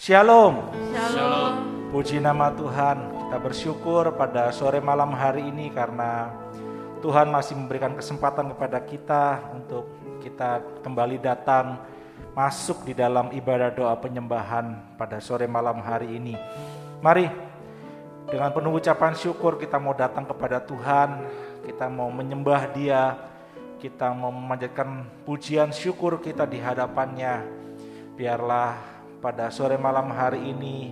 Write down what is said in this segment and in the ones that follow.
Shalom. Shalom. Puji nama Tuhan. Kita bersyukur pada sore malam hari ini karena Tuhan masih memberikan kesempatan kepada kita untuk kita kembali datang masuk di dalam ibadah doa penyembahan pada sore malam hari ini. Mari dengan penuh ucapan syukur kita mau datang kepada Tuhan, kita mau menyembah Dia, kita mau memanjatkan pujian syukur kita di hadapannya. Biarlah pada sore malam hari ini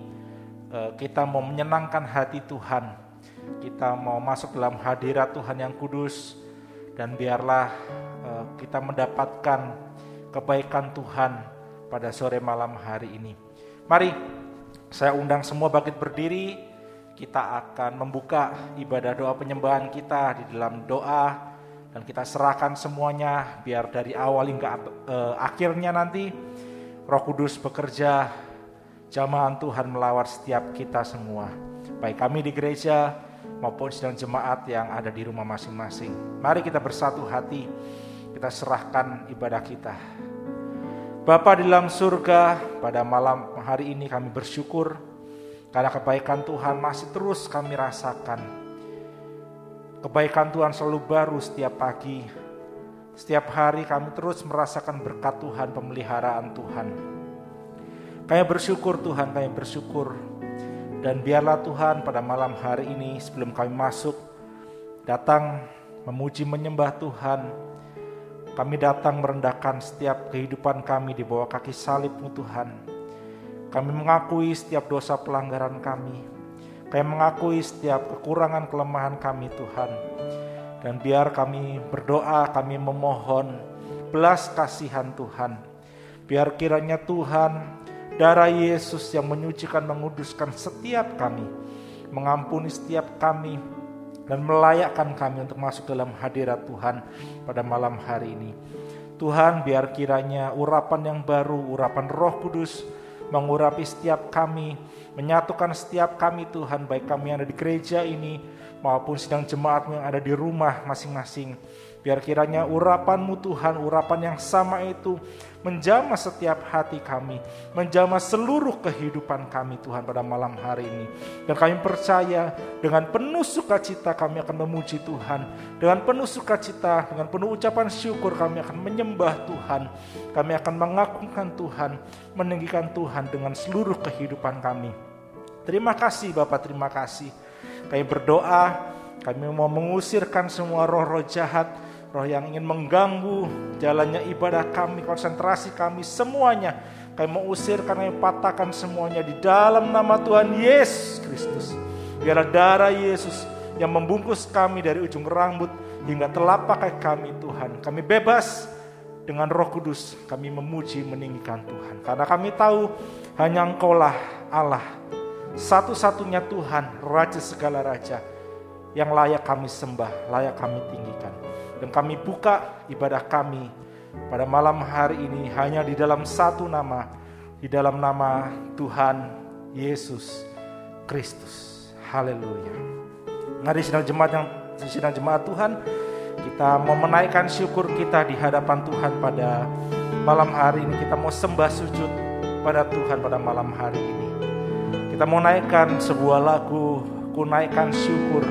kita mau menyenangkan hati Tuhan, kita mau masuk dalam hadirat Tuhan yang kudus, dan biarlah kita mendapatkan kebaikan Tuhan pada sore malam hari ini. Mari saya undang semua bangkit berdiri, kita akan membuka ibadah doa penyembahan kita di dalam doa, dan kita serahkan semuanya biar dari awal hingga akhirnya nanti Roh Kudus bekerja, jamaah Tuhan melawat setiap kita semua, baik kami di gereja maupun sedang jemaat yang ada di rumah masing-masing. Mari kita bersatu hati, kita serahkan ibadah kita. Bapa di dalam surga, pada malam hari ini kami bersyukur karena kebaikan Tuhan masih terus kami rasakan. Kebaikan Tuhan selalu baru setiap pagi. Setiap hari kami terus merasakan berkat Tuhan, pemeliharaan Tuhan. Kami bersyukur Tuhan, kami bersyukur. Dan biarlah Tuhan pada malam hari ini sebelum kami masuk, datang memuji menyembah Tuhan, kami datang merendahkan setiap kehidupan kami di bawah kaki salib-Mu Tuhan. Kami mengakui setiap dosa pelanggaran kami. Kami mengakui setiap kekurangan kelemahan kami Tuhan. Dan biar kami berdoa, kami memohon belas kasihan Tuhan. Biar kiranya Tuhan, darah Yesus yang menyucikan, menguduskan setiap kami, mengampuni setiap kami, dan melayakkan kami untuk masuk dalam hadirat Tuhan pada malam hari ini. Tuhan, biar kiranya urapan yang baru, urapan Roh Kudus, mengurapi setiap kami, menyatukan setiap kami Tuhan, baik kami yang ada di gereja ini, maupun sedang jemaat yang ada di rumah masing-masing. Biar kiranya urapan-Mu Tuhan, urapan yang sama itu menjamah setiap hati kami, menjamah seluruh kehidupan kami Tuhan pada malam hari ini. Dan kami percaya dengan penuh sukacita kami akan memuji Tuhan. Dengan penuh sukacita, dengan penuh ucapan syukur kami akan menyembah Tuhan. Kami akan mengagungkan Tuhan, meninggikan Tuhan dengan seluruh kehidupan kami. Terima kasih Bapak, terima kasih. Kami berdoa, kami mau mengusirkan semua roh-roh jahat, roh yang ingin mengganggu jalannya ibadah kami, konsentrasi kami, semuanya. Kami mau usirkan, kami patahkan semuanya di dalam nama Tuhan Yesus Kristus. Biarlah darah Yesus yang membungkus kami dari ujung rambut hingga telapak kaki kami Tuhan. Kami bebas dengan Roh Kudus, kami memuji meninggikan Tuhan. Karena kami tahu hanya Engkaulah Allah, satu-satunya Tuhan, Raja segala raja, yang layak kami sembah, layak kami tinggikan. Dan kami buka ibadah kami pada malam hari ini hanya di dalam satu nama, di dalam nama Tuhan Yesus Kristus. Haleluya. Mari sidang jemaat Tuhan, kita mau menaikkan syukur kita di hadapan Tuhan pada malam hari ini. Kita mau sembah sujud pada Tuhan pada malam hari ini. Kita mau naikkan sebuah lagu, ku naikkan syukur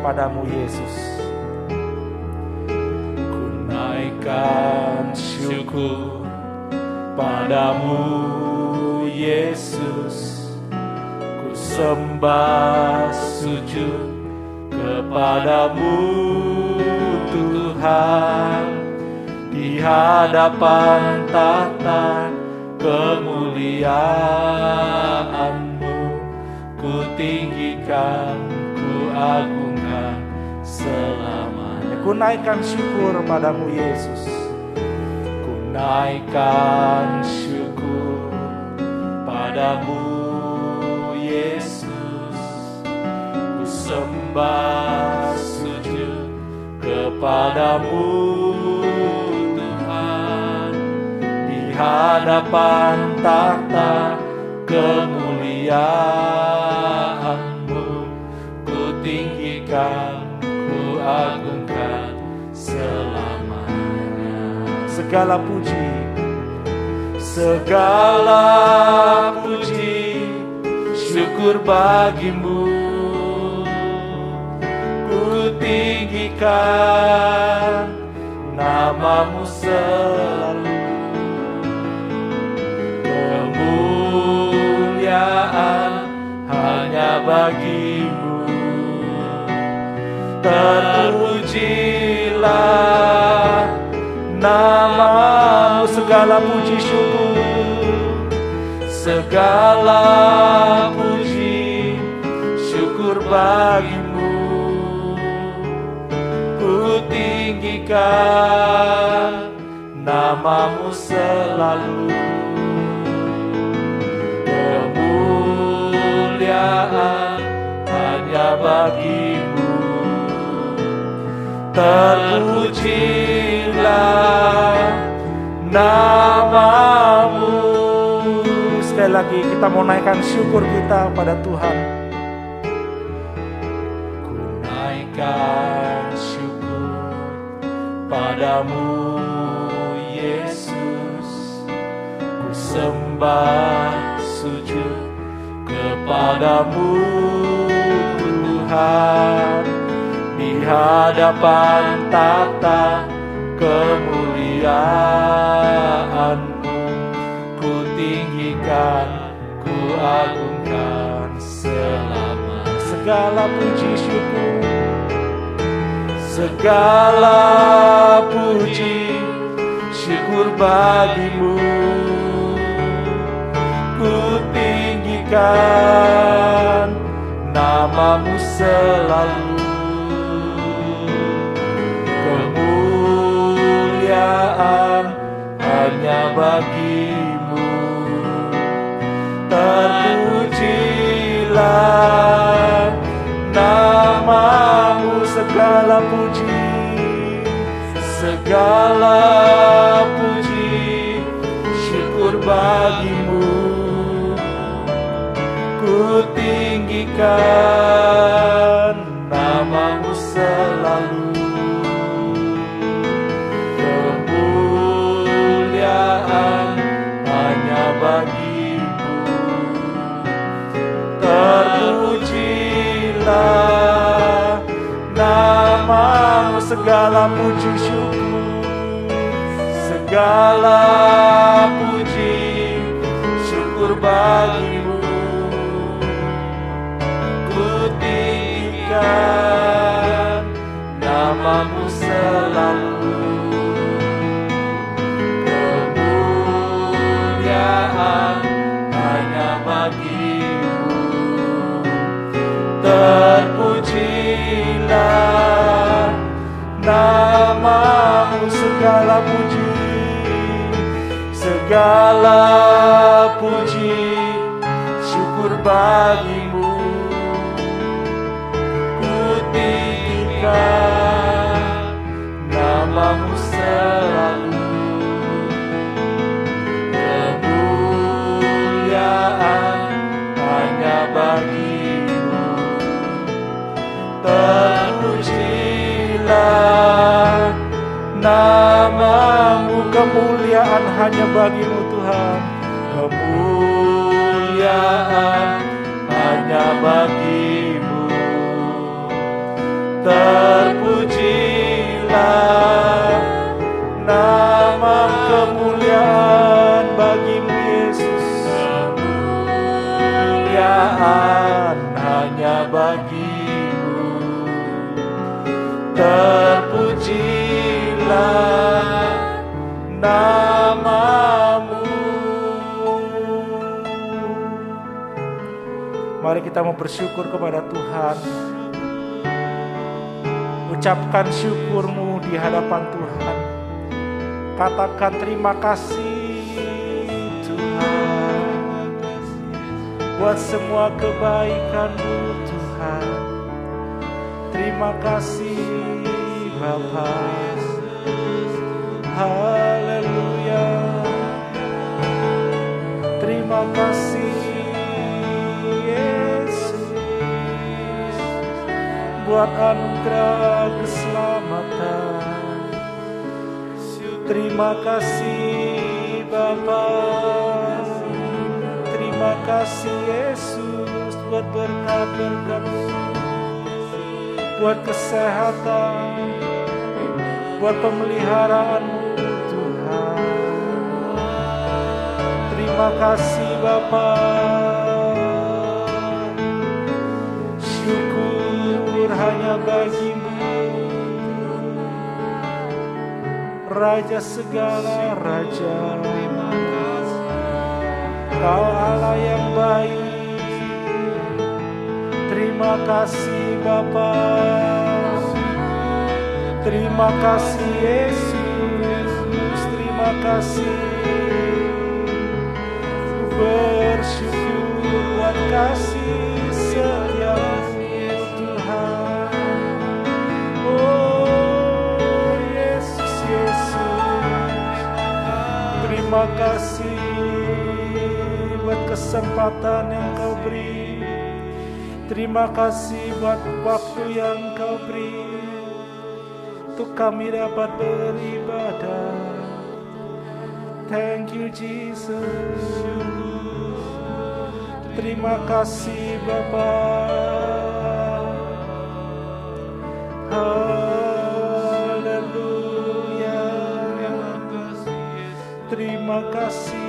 padamu Yesus. Ku naikkan syukur padamu Yesus. Ku sembah sujud kepadamu Tuhan. Di hadapan tahta kemuliaan, ku tinggikan, ku agungkan selamanya. Ku naikkan syukur padamu Yesus. Ku naikkan syukur padamu Yesus. Ku sembah sujud kepadamu Tuhan. Di hadapan tahta kemuliaan-Mu, ku tinggikan, ku agungkan selamanya. Segala puji, segala puji syukur bagimu. Ku tinggikan namamu selalu. Kemuliaan hanya bagimu. Terpujilah namamu, segala puji syukur, segala puji syukur bagimu. Ku tinggikan namamu selalu. Kemuliaan hanya bagimu. Terpujilah namamu. Sekali lagi kita mau naikkan syukur kita pada Tuhan. Ku naikkan syukur padamu Yesus. Ku sembah sujud kepadamu Tuhan. Di hadapan tata kemuliaan-Mu, ku tinggikan, ku agungkan selama. Segala puji syukur, segala puji syukur bagimu. Ku tinggikan namamu selalu. Kemuliaan hanya bagimu. Terpujilah namamu, segala puji, segala puji syukur bagimu. Ku tinggikan namamu selalu. Bagimu terpujilah namamu, segala puji syukur, segala puji syukur bagimu. Ku tinggikan namamu selalu. Hanya bagimu. Terpujilah namamu, segala puji, segala puji syukur bagimu. Ku tinggikan namamu selalu. Hanya bagimu. Terpujilah namamu, kemuliaan hanya bagimu Tuhan. Kemuliaan hanya bagimu. Terpujilah nama, kemuliaan bagimu Yesus. Kemuliaan hanya bagimu. Terpujilah namamu. Mari kita mau bersyukur kepada Tuhan. Ucapkan syukurmu di hadapan Tuhan. Katakan terima kasih Tuhan buat semua kebaikan-Mu Tuhan. Terima kasih Bapa. Haleluya. Terima kasih buat anugerah keselamatan. Terima kasih Bapa. Terima kasih Yesus. buat berkat-berkat-Mu, buat kesehatan, buat pemeliharaan-Mu Tuhan. Terima kasih Bapa. Syukur hanya bagi-Mu, Raja segala raja. Kau Allah yang baik. Terima kasih Bapa. Terima kasih Yesus. Terima kasih. Bersyukur buat kasih setia-Mu Tuhan. Oh Yesus, Yesus. Terima kasih buat kesempatan yang Kau beri. Terima kasih buat waktu yang Kau beri untuk kami dapat beribadah. Thank you Jesus. Terima kasih Bapa. Haleluya. Terima kasih.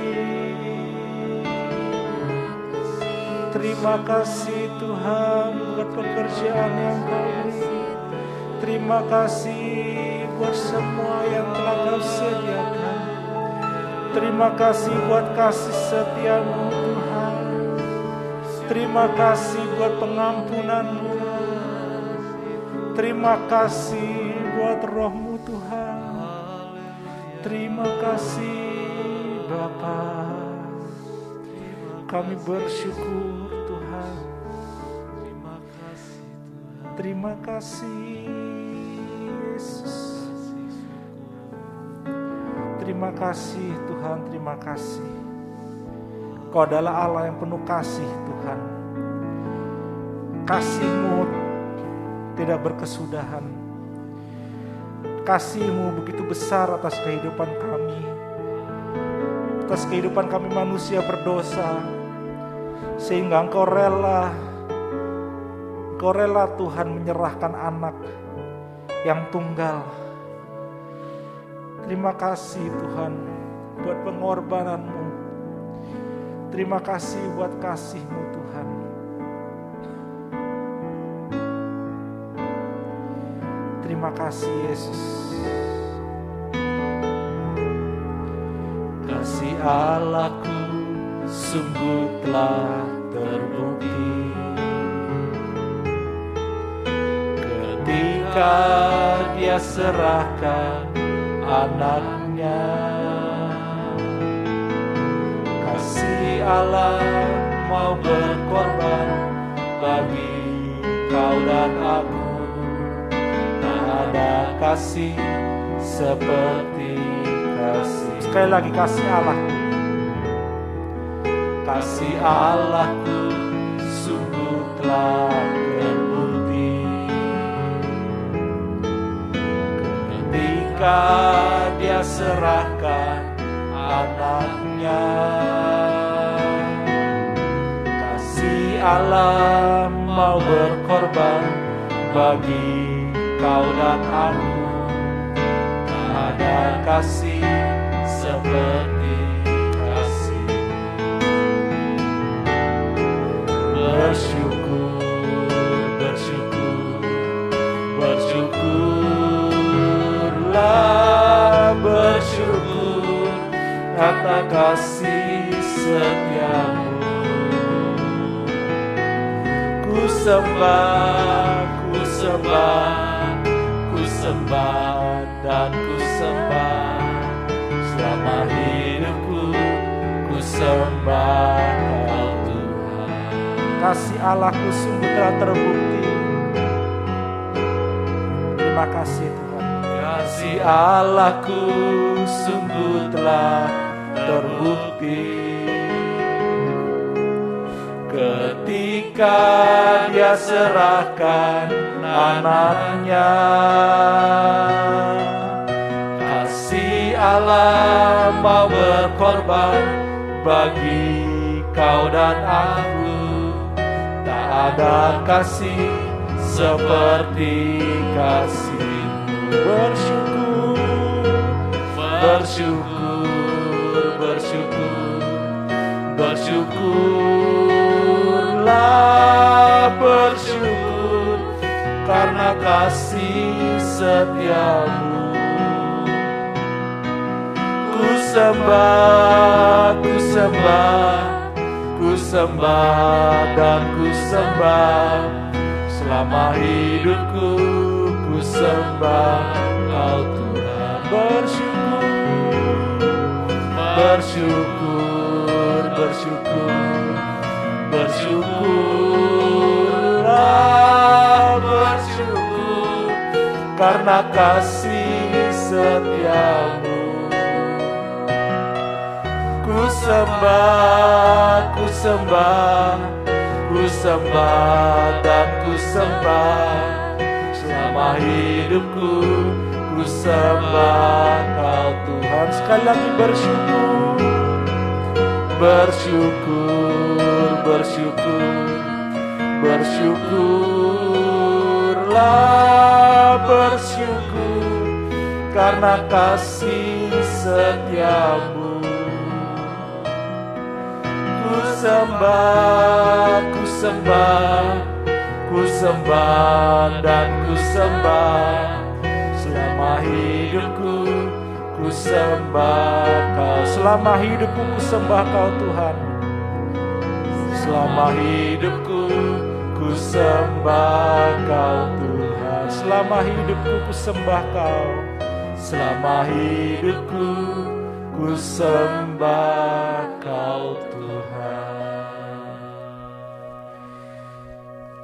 Terima kasih Tuhan buat pekerjaan yang Kau beri. Terima kasih buat semua yang telah Kau sediakan. Terima kasih buat kasih setia-Mu Tuhan. Terima kasih buat pengampunan-Mu. Terima kasih buat Roh-Mu Tuhan. Terima kasih Bapa. Kami bersyukur Tuhan. Terima kasih Yesus. Terima kasih Tuhan, terima kasih. Kau adalah Allah yang penuh kasih Tuhan. Kasih-Mu tidak berkesudahan. Kasih-Mu begitu besar atas kehidupan kami. Atas kehidupan kami manusia berdosa. Sehingga Engkau rela Tuhan menyerahkan anak yang tunggal. Terima kasih Tuhan buat pengorbanan-Mu. Terima kasih buat kasih-Mu Tuhan. Terima kasih Yesus. Kasih Allahku sungguh telah terbukti ketika Dia serahkan anaknya. Kasih Allah mau berkorban bagi kau dan aku. Tak ada kasih seperti kasih. Sekali lagi, kasih Allah. Kasih Allahku sungguh telah terbukti ketika Dia serahkan anaknya. Kasih Allah mau berkorban bagi kau dan aku. Tak ada kasih seperti kasih. Bersyukur, bersyukur, bersyukurlah, bersyukur atas kasih setia-Mu. Ku sembah, ku sembah, ku sembah dan ku sembah. Selama hidupku ku sembah Kau Tuhan. Kasih Allahku sungguh telah terbukti. Terima kasih Tuhan. Kasih Allahku sungguh telah terbukti ketika Dia serahkan anaknya. Kasih Allah mau berkorban bagi kau dan aku. Tak ada kasih seperti kasih-Mu. Bersyukurlah, bersyukur karena kasih setia-Mu. Ku sembah dan ku sembah selama hidupku. Ku sembah Kau Tuhan. Bersyukurlah, bersyukur karena kasih setia-Mu. Ku sembah dan ku sembah selama hidupku. Ku sembah Kau Tuhan. Sekali lagi bersyukurlah, bersyukur karena kasih setia-Mu. Ku sembah dan ku sembah selama hidupku. Ku sembah Kau. Selama hidupku ku sembah Kau Tuhan. Selama hidupku ku sembah Kau Tuhan. Selama hidupku ku sembah Kau. Selama hidupku ku sembah Kau Tuhan.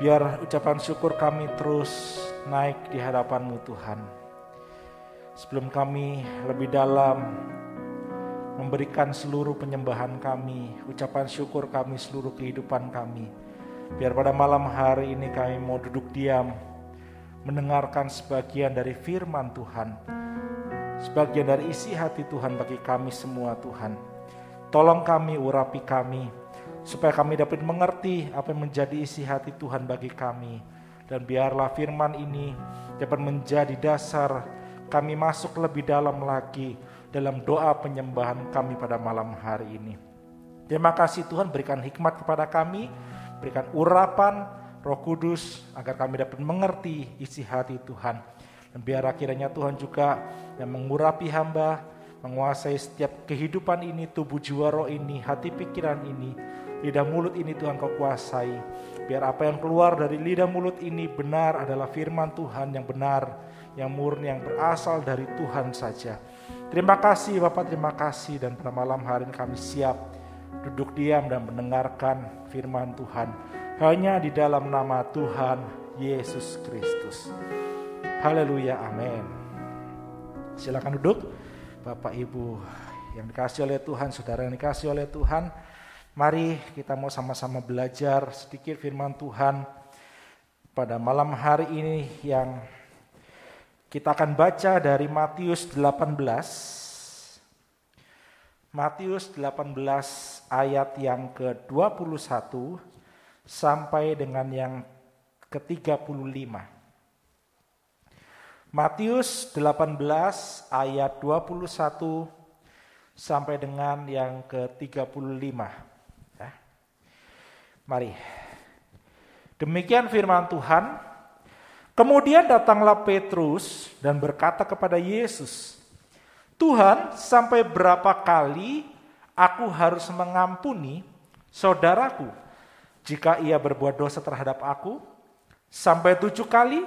Biar ucapan syukur kami terus naik di hadapan-Mu Tuhan. Sebelum kami lebih dalam memberikan seluruh penyembahan kami, ucapan syukur kami, seluruh kehidupan kami, biar pada malam hari ini kami mau duduk diam, mendengarkan sebagian dari firman Tuhan, sebagian dari isi hati Tuhan bagi kami semua Tuhan. Tolong kami, urapi kami, supaya kami dapat mengerti apa yang menjadi isi hati Tuhan bagi kami. Dan biarlah firman ini dapat menjadi dasar kami masuk lebih dalam lagi dalam doa penyembahan kami pada malam hari ini. Terima kasih Tuhan, berikan hikmat kepada kami, berikan urapan Roh Kudus agar kami dapat mengerti isi hati Tuhan. Dan biar akhirnya Tuhan juga yang mengurapi hamba, menguasai setiap kehidupan ini, tubuh jiwa roh ini, hati pikiran ini, lidah mulut ini Tuhan Kau kuasai. Biar apa yang keluar dari lidah mulut ini benar adalah firman Tuhan yang benar, yang murni, yang berasal dari Tuhan saja. Terima kasih Bapak, terima kasih. Dan pada malam hari ini kami siap duduk diam dan mendengarkan firman Tuhan hanya di dalam nama Tuhan Yesus Kristus. Haleluya, amin. Silakan duduk Bapak Ibu yang dikasihi oleh Tuhan, saudara yang dikasihi oleh Tuhan. Mari kita mau sama-sama belajar sedikit firman Tuhan pada malam hari ini, yang kita akan baca dari Matius 18. Matius 18 ayat yang ke-21 sampai dengan yang ke-35. Matius 18 ayat 21 sampai dengan yang ke-35. Ya. Mari. Demikian firman Tuhan. Kemudian datanglah Petrus dan berkata kepada Yesus, Tuhan, sampai berapa kali aku harus mengampuni saudaraku jika ia berbuat dosa terhadap aku? Sampai 7 kali?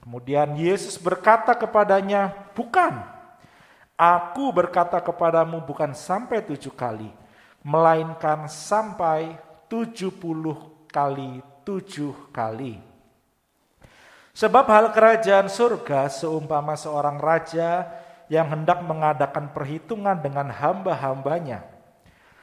Kemudian Yesus berkata kepadanya, bukan. Aku berkata kepadamu bukan sampai 7 kali, melainkan sampai 70 kali 7 kali. Sebab hal kerajaan surga seumpama seorang raja yang hendak mengadakan perhitungan dengan hamba-hambanya.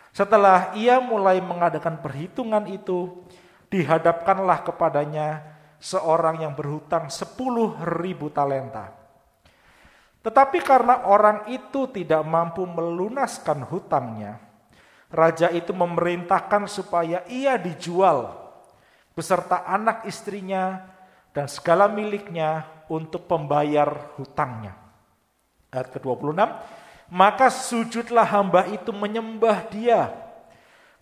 Setelah ia mulai mengadakan perhitungan itu, dihadapkanlah kepadanya seorang yang berhutang 10.000 talenta. Tetapi karena orang itu tidak mampu melunaskan hutangnya, raja itu memerintahkan supaya ia dijual beserta anak istrinya dan segala miliknya untuk pembayar hutangnya. Ayat ke-26, maka sujudlah hamba itu menyembah dia.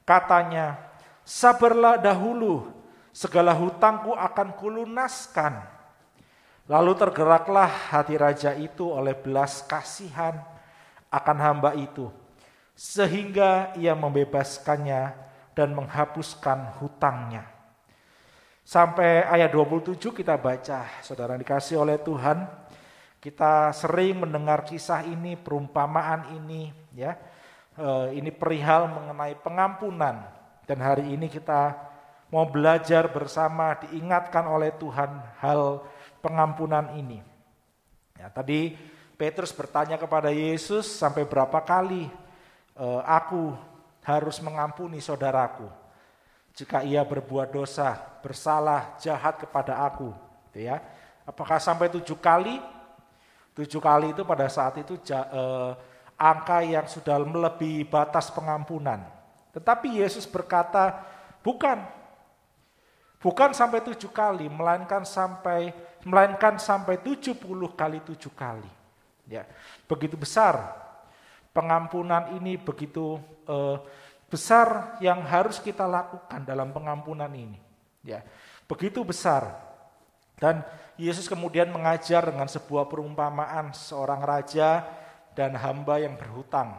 Katanya, sabarlah dahulu, segala hutangku akan kulunaskan. Lalu tergeraklah hati raja itu oleh belas kasihan akan hamba itu, sehingga ia membebaskannya dan menghapuskan hutangnya. Sampai ayat 27 kita baca, saudara dikasih oleh Tuhan, kita sering mendengar kisah ini, perumpamaan ini, ya. Ini perihal mengenai pengampunan, dan hari ini kita mau belajar bersama, diingatkan oleh Tuhan hal pengampunan ini. Ya, tadi Petrus bertanya kepada Yesus, sampai berapa kali aku harus mengampuni saudaraku jika ia berbuat dosa, bersalah, jahat kepada aku, gitu ya. Apakah sampai 7 kali? 7 kali itu pada saat itu angka yang sudah melebihi batas pengampunan. Tetapi Yesus berkata, bukan sampai 7 kali, melainkan sampai 70 kali 7 kali. Ya, begitu besar pengampunan ini, begitu besar yang harus kita lakukan dalam pengampunan ini. Ya, begitu besar. Dan Yesus kemudian mengajar dengan sebuah perumpamaan seorang raja dan hamba yang berhutang.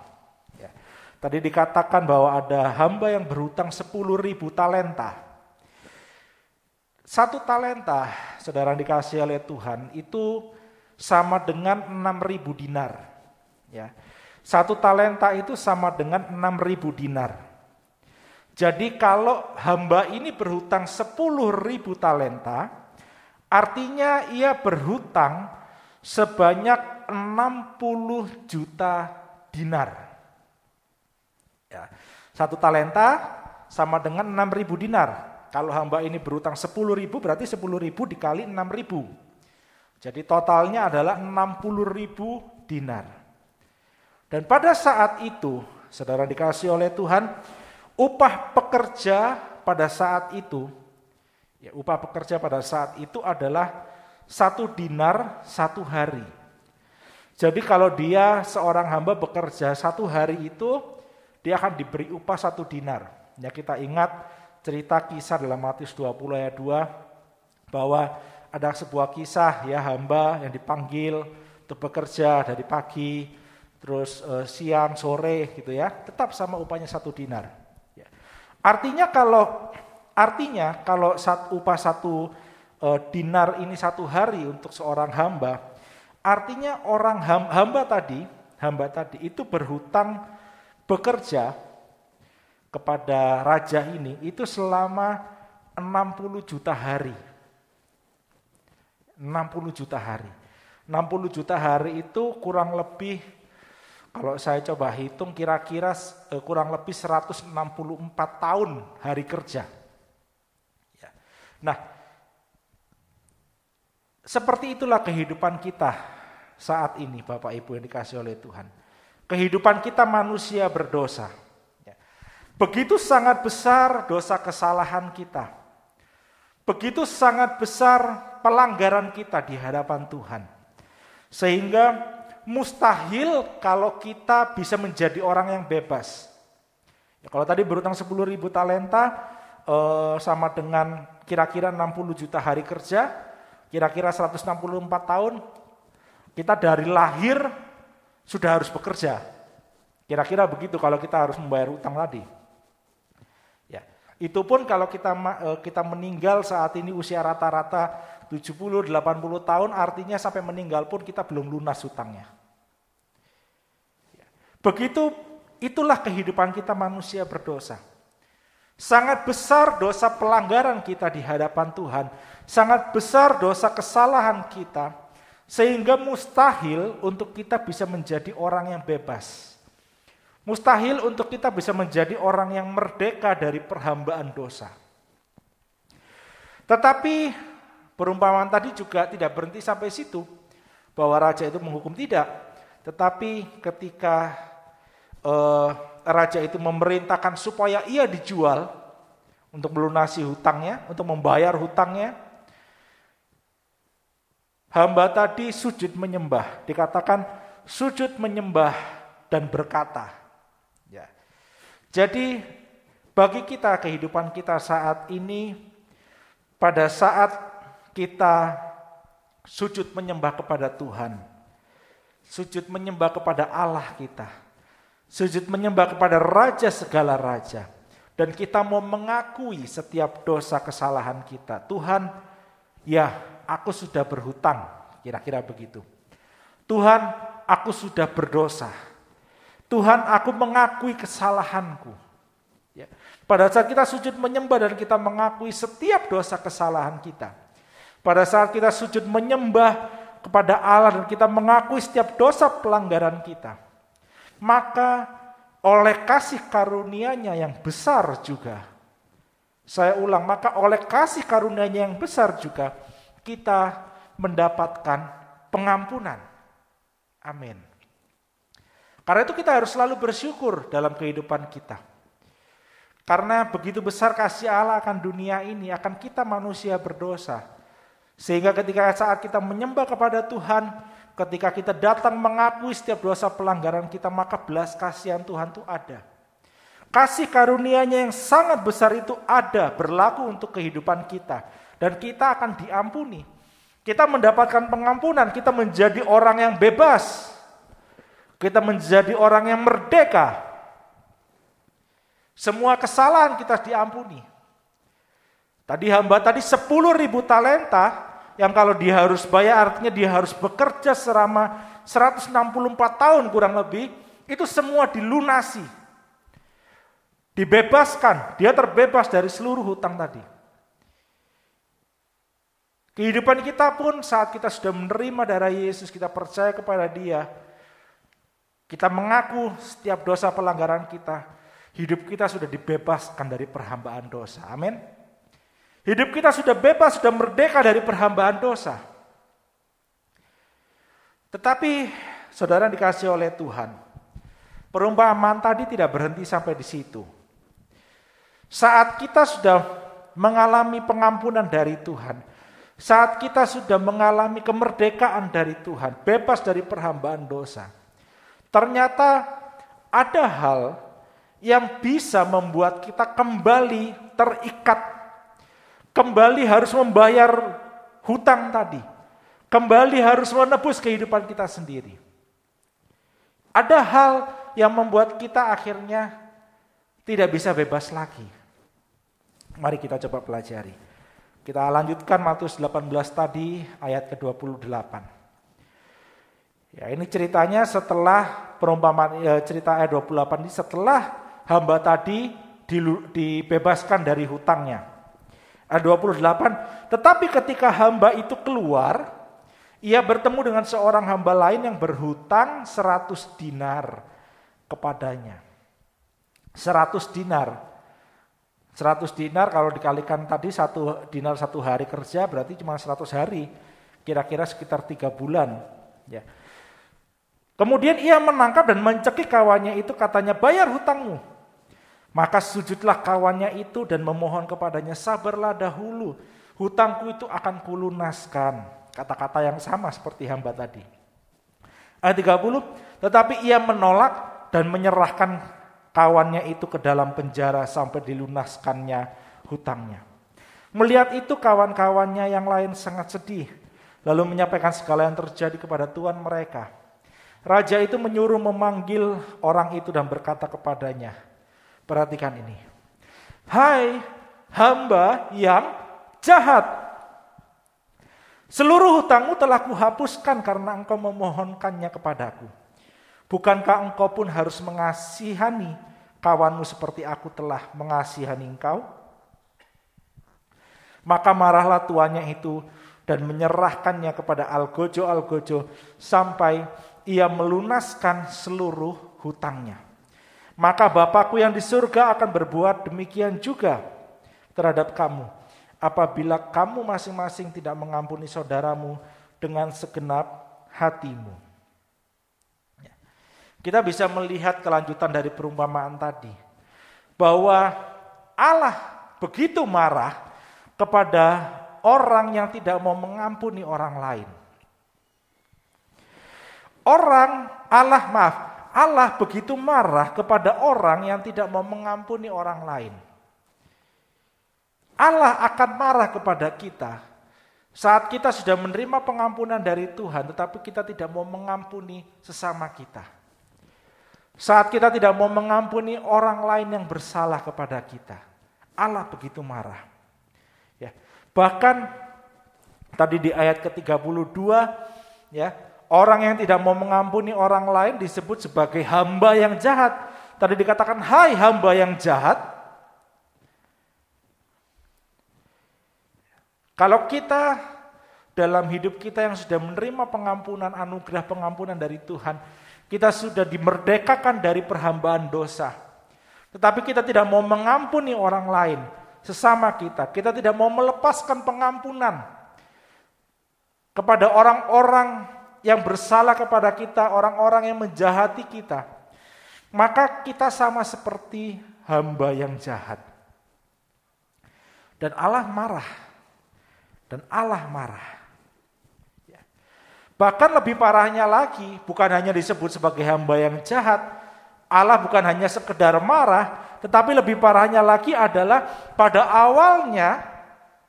Ya. Tadi dikatakan bahwa ada hamba yang berhutang 10.000 talenta. 1 talenta, saudara dikasih oleh Tuhan, itu sama dengan 6.000 dinar. Ya. 1 talenta itu sama dengan 6.000 dinar. Jadi kalau hamba ini berhutang 10.000 talenta, artinya ia berhutang sebanyak 60 juta dinar. Ya. 1 talenta sama dengan 6.000 dinar. Kalau hamba ini berhutang 10.000 berarti 10.000 dikali 6.000. Jadi totalnya adalah 60.000 dinar. Dan pada saat itu, saudara dikasih oleh Tuhan, upah pekerja pada saat itu, ya, upah pekerja pada saat itu adalah 1 dinar 1 hari. Jadi kalau dia seorang hamba bekerja 1 hari itu, dia akan diberi upah 1 dinar. Ya, kita ingat cerita kisah dalam Matius 20 ayat 2, bahwa ada sebuah kisah, ya, hamba yang dipanggil untuk bekerja dari pagi, terus siang, sore gitu ya, tetap sama upahnya 1 dinar. Ya. Artinya kalau upah 1 dinar ini 1 hari untuk seorang hamba, artinya orang hamba tadi itu berhutang bekerja kepada raja ini itu selama 60 juta hari. 60 juta hari. 60 juta hari itu kurang lebih, kalau saya coba hitung, kira-kira kurang lebih 164 tahun hari kerja. Ya. Nah, seperti itulah kehidupan kita saat ini, Bapak Ibu yang dikasih oleh Tuhan. Kehidupan kita manusia berdosa. Ya. Begitu sangat besar dosa kesalahan kita. Begitu sangat besar pelanggaran kita di hadapan Tuhan. Sehingga mustahil kalau kita bisa menjadi orang yang bebas. Ya, kalau tadi berhutang 10.000 talenta sama dengan kira-kira 60 juta hari kerja, kira-kira 164 tahun, kita dari lahir sudah harus bekerja. Kira-kira begitu kalau kita harus membayar utang tadi. Ya, itu pun kalau kita meninggal saat ini usia rata-rata 70-80 tahun, artinya sampai meninggal pun kita belum lunas hutangnya. Begitu, itulah kehidupan kita manusia berdosa. Sangat besar dosa pelanggaran kita di hadapan Tuhan. Sangat besar dosa kesalahan kita. Sehingga mustahil untuk kita bisa menjadi orang yang bebas. Mustahil untuk kita bisa menjadi orang yang merdeka dari perhambaan dosa. Tetapi perumpamaan tadi juga tidak berhenti sampai situ. Bahwa raja itu menghukum, tidak. Tetapi ketika raja itu memerintahkan supaya ia dijual untuk melunasi hutangnya, untuk membayar hutangnya. Hamba tadi sujud menyembah, dikatakan sujud menyembah dan berkata. Ya. Jadi bagi kita, kehidupan kita saat ini, pada saat kita sujud menyembah kepada Tuhan, sujud menyembah kepada Allah kita, sujud menyembah kepada Raja segala Raja, dan kita mau mengakui setiap dosa kesalahan kita. Tuhan, ya aku sudah berhutang, kira-kira begitu. Tuhan, aku sudah berdosa. Tuhan, aku mengakui kesalahanku. Ya. Pada saat kita sujud menyembah dan kita mengakui setiap dosa kesalahan kita, pada saat kita sujud menyembah kepada Allah dan kita mengakui setiap dosa pelanggaran kita, maka oleh kasih karunia-Nya yang besar juga, saya ulang, maka oleh kasih karunia-Nya yang besar juga kita mendapatkan pengampunan. Amin. Karena itu kita harus selalu bersyukur dalam kehidupan kita. Karena begitu besar kasih Allah akan dunia ini, akan kita manusia berdosa. Sehingga ketika saat kita menyembah kepada Tuhan, ketika kita datang mengakui setiap dosa pelanggaran kita, maka belas kasihan Tuhan itu ada. Kasih karunia-Nya yang sangat besar itu ada, berlaku untuk kehidupan kita. Dan kita akan diampuni. Kita mendapatkan pengampunan, kita menjadi orang yang bebas. Kita menjadi orang yang merdeka. Semua kesalahan kita diampuni. Tadi hamba tadi 10.000 talenta, yang kalau dia harus bayar artinya dia harus bekerja selama 164 tahun kurang lebih, itu semua dilunasi. Dibebaskan, dia terbebas dari seluruh hutang tadi. Kehidupan kita pun saat kita sudah menerima darah Yesus, kita percaya kepada Dia, kita mengaku setiap dosa pelanggaran kita, hidup kita sudah dibebaskan dari perhambaan dosa. Amin. Hidup kita sudah bebas, sudah merdeka dari perhambaan dosa. Tetapi saudara dikasihi oleh Tuhan, perumpamaan tadi tidak berhenti sampai di situ. Saat kita sudah mengalami pengampunan dari Tuhan, saat kita sudah mengalami kemerdekaan dari Tuhan, bebas dari perhambaan dosa, ternyata ada hal yang bisa membuat kita kembali terikat, kembali harus membayar hutang tadi, kembali harus menebus kehidupan kita sendiri. Ada hal yang membuat kita akhirnya tidak bisa bebas lagi. Mari kita coba pelajari. Kita lanjutkan Matius 18 tadi ayat ke-28. Ya, ini ceritanya setelah perumpamaan cerita ayat 28 ini setelah hamba tadi dibebaskan dari hutangnya. Ayat 28, tetapi ketika hamba itu keluar, ia bertemu dengan seorang hamba lain yang berhutang 100 dinar kepadanya. 100 dinar. 100 dinar kalau dikalikan tadi 1 dinar 1 hari kerja berarti cuma 100 hari. Kira-kira sekitar 3 bulan. Ya. Kemudian ia menangkap dan mencekik kawannya itu, katanya, bayar hutangmu. Maka sujudlah kawannya itu dan memohon kepadanya, sabarlah dahulu, hutangku itu akan kulunaskan. Kata-kata yang sama seperti hamba tadi. Ayat 30, tetapi ia menolak dan menyerahkan kawannya itu ke dalam penjara sampai dilunaskannya hutangnya. Melihat itu kawan-kawannya yang lain sangat sedih, lalu menyampaikan segala yang terjadi kepada tuan mereka. Raja itu menyuruh memanggil orang itu dan berkata kepadanya, perhatikan ini, hai hamba yang jahat, seluruh hutangmu telah kuhapuskan karena engkau memohonkannya kepadaku. Bukankah engkau pun harus mengasihani kawanmu seperti aku telah mengasihani engkau? Maka marahlah tuannya itu dan menyerahkannya kepada algojo sampai ia melunaskan seluruh hutangnya. Maka Bapakku yang di surga akan berbuat demikian juga terhadap kamu, apabila kamu masing-masing tidak mengampuni saudaramu dengan segenap hatimu. Kita bisa melihat kelanjutan dari perumpamaan tadi, bahwa Allah begitu marah kepada orang yang tidak mau mengampuni orang lain. Allah begitu marah kepada orang yang tidak mau mengampuni orang lain. Allah akan marah kepada kita saat kita sudah menerima pengampunan dari Tuhan, tetapi kita tidak mau mengampuni sesama kita. Saat kita tidak mau mengampuni orang lain yang bersalah kepada kita. Allah begitu marah. Ya. Bahkan tadi di ayat ke-32, ya, orang yang tidak mau mengampuni orang lain disebut sebagai hamba yang jahat. Tadi dikatakan, hai hamba yang jahat. Kalau kita dalam hidup kita yang sudah menerima pengampunan, anugerah pengampunan dari Tuhan, kita sudah dimerdekakan dari perhambaan dosa. Tetapi kita tidak mau mengampuni orang lain, sesama kita. Kita tidak mau melepaskan pengampunan kepada orang-orang yang bersalah kepada kita, orang-orang yang menjahati kita. Maka kita sama seperti hamba yang jahat. Dan Allah marah. Bahkan lebih parahnya lagi, bukan hanya disebut sebagai hamba yang jahat, Allah bukan hanya sekedar marah, tetapi lebih parahnya lagi adalah pada awalnya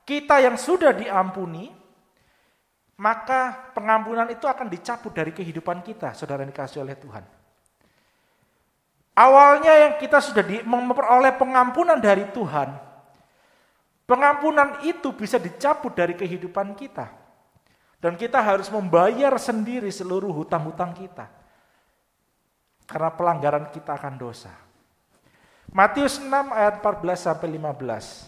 kita yang sudah diampuni, maka pengampunan itu akan dicabut dari kehidupan kita, saudara yang dikasihi oleh Tuhan. Awalnya yang kita sudah memperoleh pengampunan dari Tuhan, pengampunan itu bisa dicabut dari kehidupan kita. Dan kita harus membayar sendiri seluruh hutang-hutang kita. Karena pelanggaran kita akan dosa. Matius 6 ayat 14-15.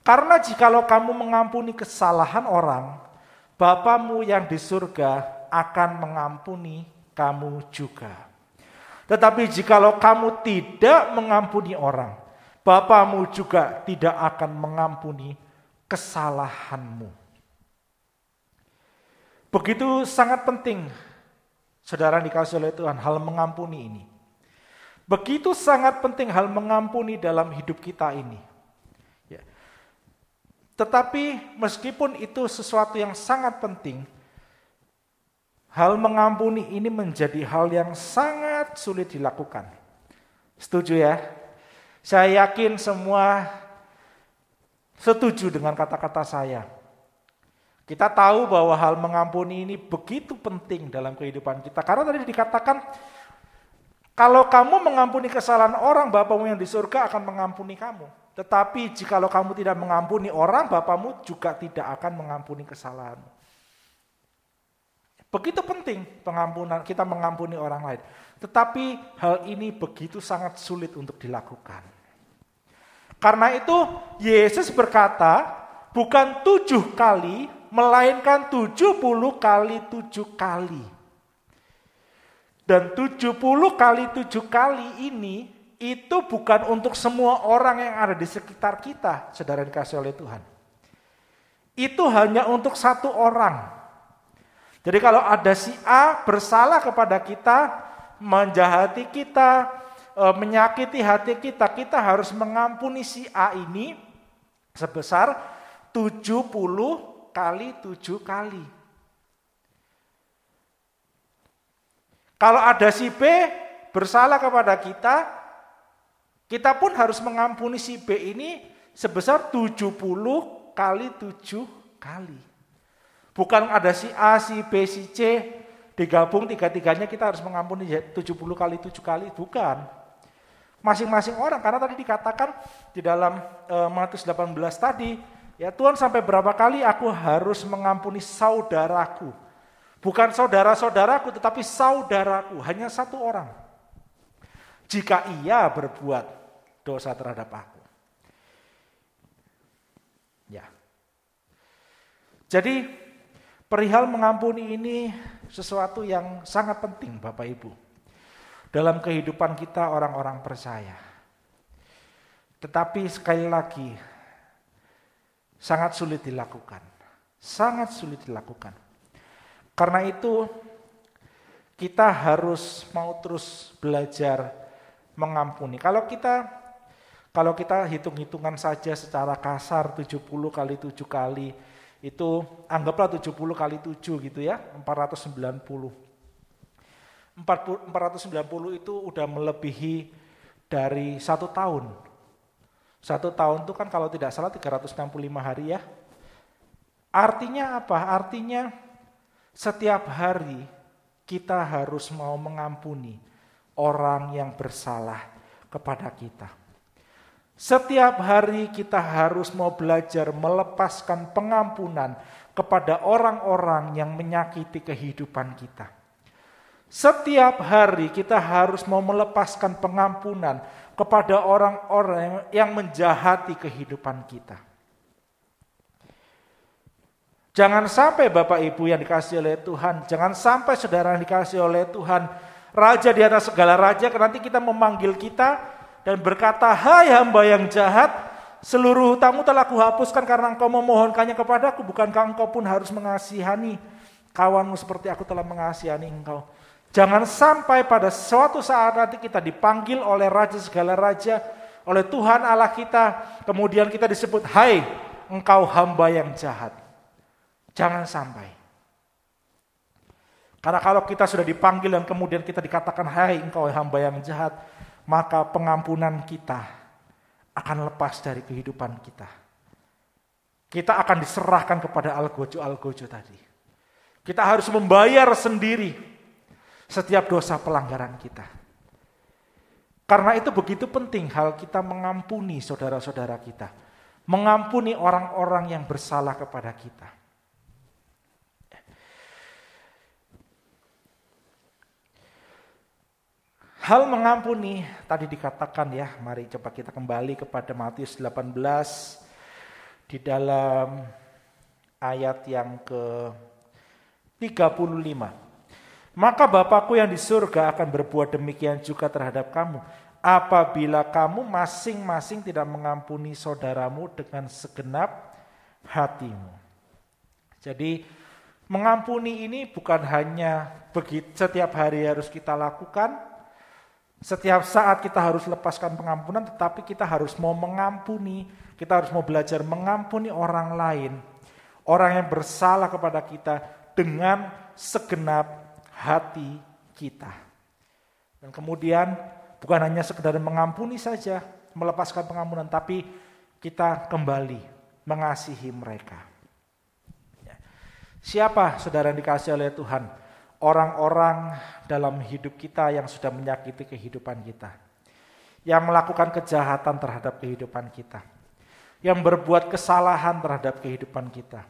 Karena jikalau kamu mengampuni kesalahan orang, Bapamu yang di surga akan mengampuni kamu juga. Tetapi jikalau kamu tidak mengampuni orang, Bapamu juga tidak akan mengampuni kesalahanmu. Begitu sangat penting, saudara dikasihi oleh Tuhan, hal mengampuni ini. Begitu sangat penting hal mengampuni dalam hidup kita ini. Ya. Tetapi meskipun itu sesuatu yang sangat penting, hal mengampuni ini menjadi hal yang sangat sulit dilakukan. Setuju ya? Saya yakin semua setuju dengan kata-kata saya. Kita tahu bahwa hal mengampuni ini begitu penting dalam kehidupan kita. Karena tadi dikatakan, kalau kamu mengampuni kesalahan orang, Bapamu yang di surga akan mengampuni kamu. Tetapi jikalau kamu tidak mengampuni orang, Bapamu juga tidak akan mengampuni kesalahanmu. Begitu penting pengampunan, kita mengampuni orang lain. Tetapi hal ini begitu sangat sulit untuk dilakukan. Karena itu Yesus berkata, bukan 7 kali, melainkan 70 kali 7 kali. Dan 70 kali 7 kali ini, itu bukan untuk semua orang yang ada di sekitar kita, saudara dikasihi oleh Tuhan. Itu hanya untuk satu orang. Jadi kalau ada si A bersalah kepada kita, menjahati kita, menyakiti hati kita, kita harus mengampuni si A ini sebesar 70 kali 7 kali. Kalau ada si B bersalah kepada kita, kita pun harus mengampuni si B ini sebesar 70 kali 7 kali. Bukan ada si A, si B, si C, digabung tiga-tiganya kita harus mengampuni 70 kali 7 kali, bukan. Masing-masing orang, karena tadi dikatakan di dalam Matius 18 tadi, ya Tuhan sampai berapa kali aku harus mengampuni saudaraku. Bukan saudara-saudaraku, tetapi saudaraku, hanya satu orang. Jika ia berbuat dosa terhadap aku. Ya. Jadi perihal mengampuni ini sesuatu yang sangat penting Bapak Ibu. Dalam kehidupan kita orang-orang percaya. Tetapi sekali lagi, sangat sulit dilakukan. Sangat sulit dilakukan. Karena itu, kita harus mau terus belajar mengampuni. Kalau kita Kalau kita hitung-hitungan saja secara kasar 70 kali 7 kali, itu anggaplah 70 kali 7 gitu ya, 490. 490 itu udah melebihi dari 1 tahun. 1 tahun itu kan kalau tidak salah 365 hari ya. Artinya apa? Artinya setiap hari kita harus mau mengampuni orang yang bersalah kepada kita. Setiap hari kita harus mau belajar melepaskan pengampunan kepada orang-orang yang menyakiti kehidupan kita. Setiap hari kita harus mau melepaskan pengampunan kepada orang-orang yang menjahati kehidupan kita. Jangan sampai Bapak Ibu yang dikasihi oleh Tuhan, jangan sampai saudara yang dikasihi oleh Tuhan, Raja di atas segala raja, nanti kita memanggil kita dan berkata, hai hamba yang jahat, seluruh hutangmu telah kuhapuskan karena engkau memohonkannya kepadaku, bukankah engkau pun harus mengasihani kawanmu seperti aku telah mengasihani engkau. Jangan sampai pada suatu saat nanti kita dipanggil oleh Raja segala raja, oleh Tuhan Allah kita, kemudian kita disebut, hai engkau hamba yang jahat. Jangan sampai. Karena kalau kita sudah dipanggil dan kemudian kita dikatakan, hai engkau hamba yang jahat, maka pengampunan kita akan lepas dari kehidupan kita. Kita akan diserahkan kepada algojo tadi. Kita harus membayar sendiri setiap dosa pelanggaran kita. Karena itu begitu penting hal kita mengampuni saudara-saudara kita. Mengampuni orang-orang yang bersalah kepada kita. Hal mengampuni tadi dikatakan ya, mari coba kita kembali kepada Matius 18 di dalam ayat yang ke-35. Maka Bapakku yang di surga akan berbuat demikian juga terhadap kamu, apabila kamu masing-masing tidak mengampuni saudaramu dengan segenap hatimu. Jadi mengampuni ini bukan hanya begitu setiap hari harus kita lakukan, setiap saat kita harus lepaskan pengampunan, tetapi kita harus mau mengampuni, kita harus mau belajar mengampuni orang lain, orang yang bersalah kepada kita dengan segenap hati kita. Dan kemudian bukan hanya sekedar mengampuni saja, melepaskan pengampunan, tapi kita kembali mengasihi mereka. Siapa saudara yang dikasihi oleh Tuhan? Orang-orang dalam hidup kita yang sudah menyakiti kehidupan kita, yang melakukan kejahatan terhadap kehidupan kita, yang berbuat kesalahan terhadap kehidupan kita,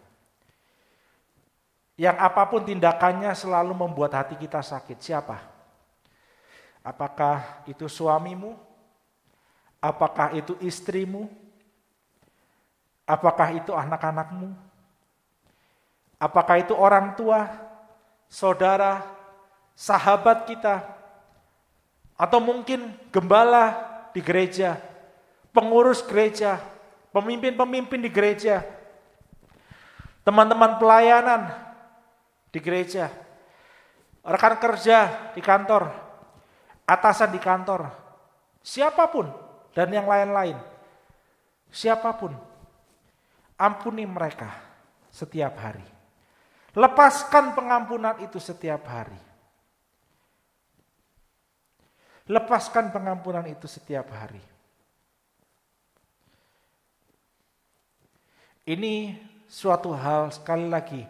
yang apapun tindakannya selalu membuat hati kita sakit. Siapa? Apakah itu suamimu? Apakah itu istrimu? Apakah itu anak-anakmu? Apakah itu orang tua? Saudara, sahabat kita, atau mungkin gembala di gereja, pengurus gereja, pemimpin-pemimpin di gereja, teman-teman pelayanan di gereja, rekan kerja di kantor, atasan di kantor, siapapun dan yang lain-lain, siapapun, ampuni mereka setiap hari. Lepaskan pengampunan itu setiap hari. Lepaskan pengampunan itu setiap hari. Ini suatu hal sekali lagi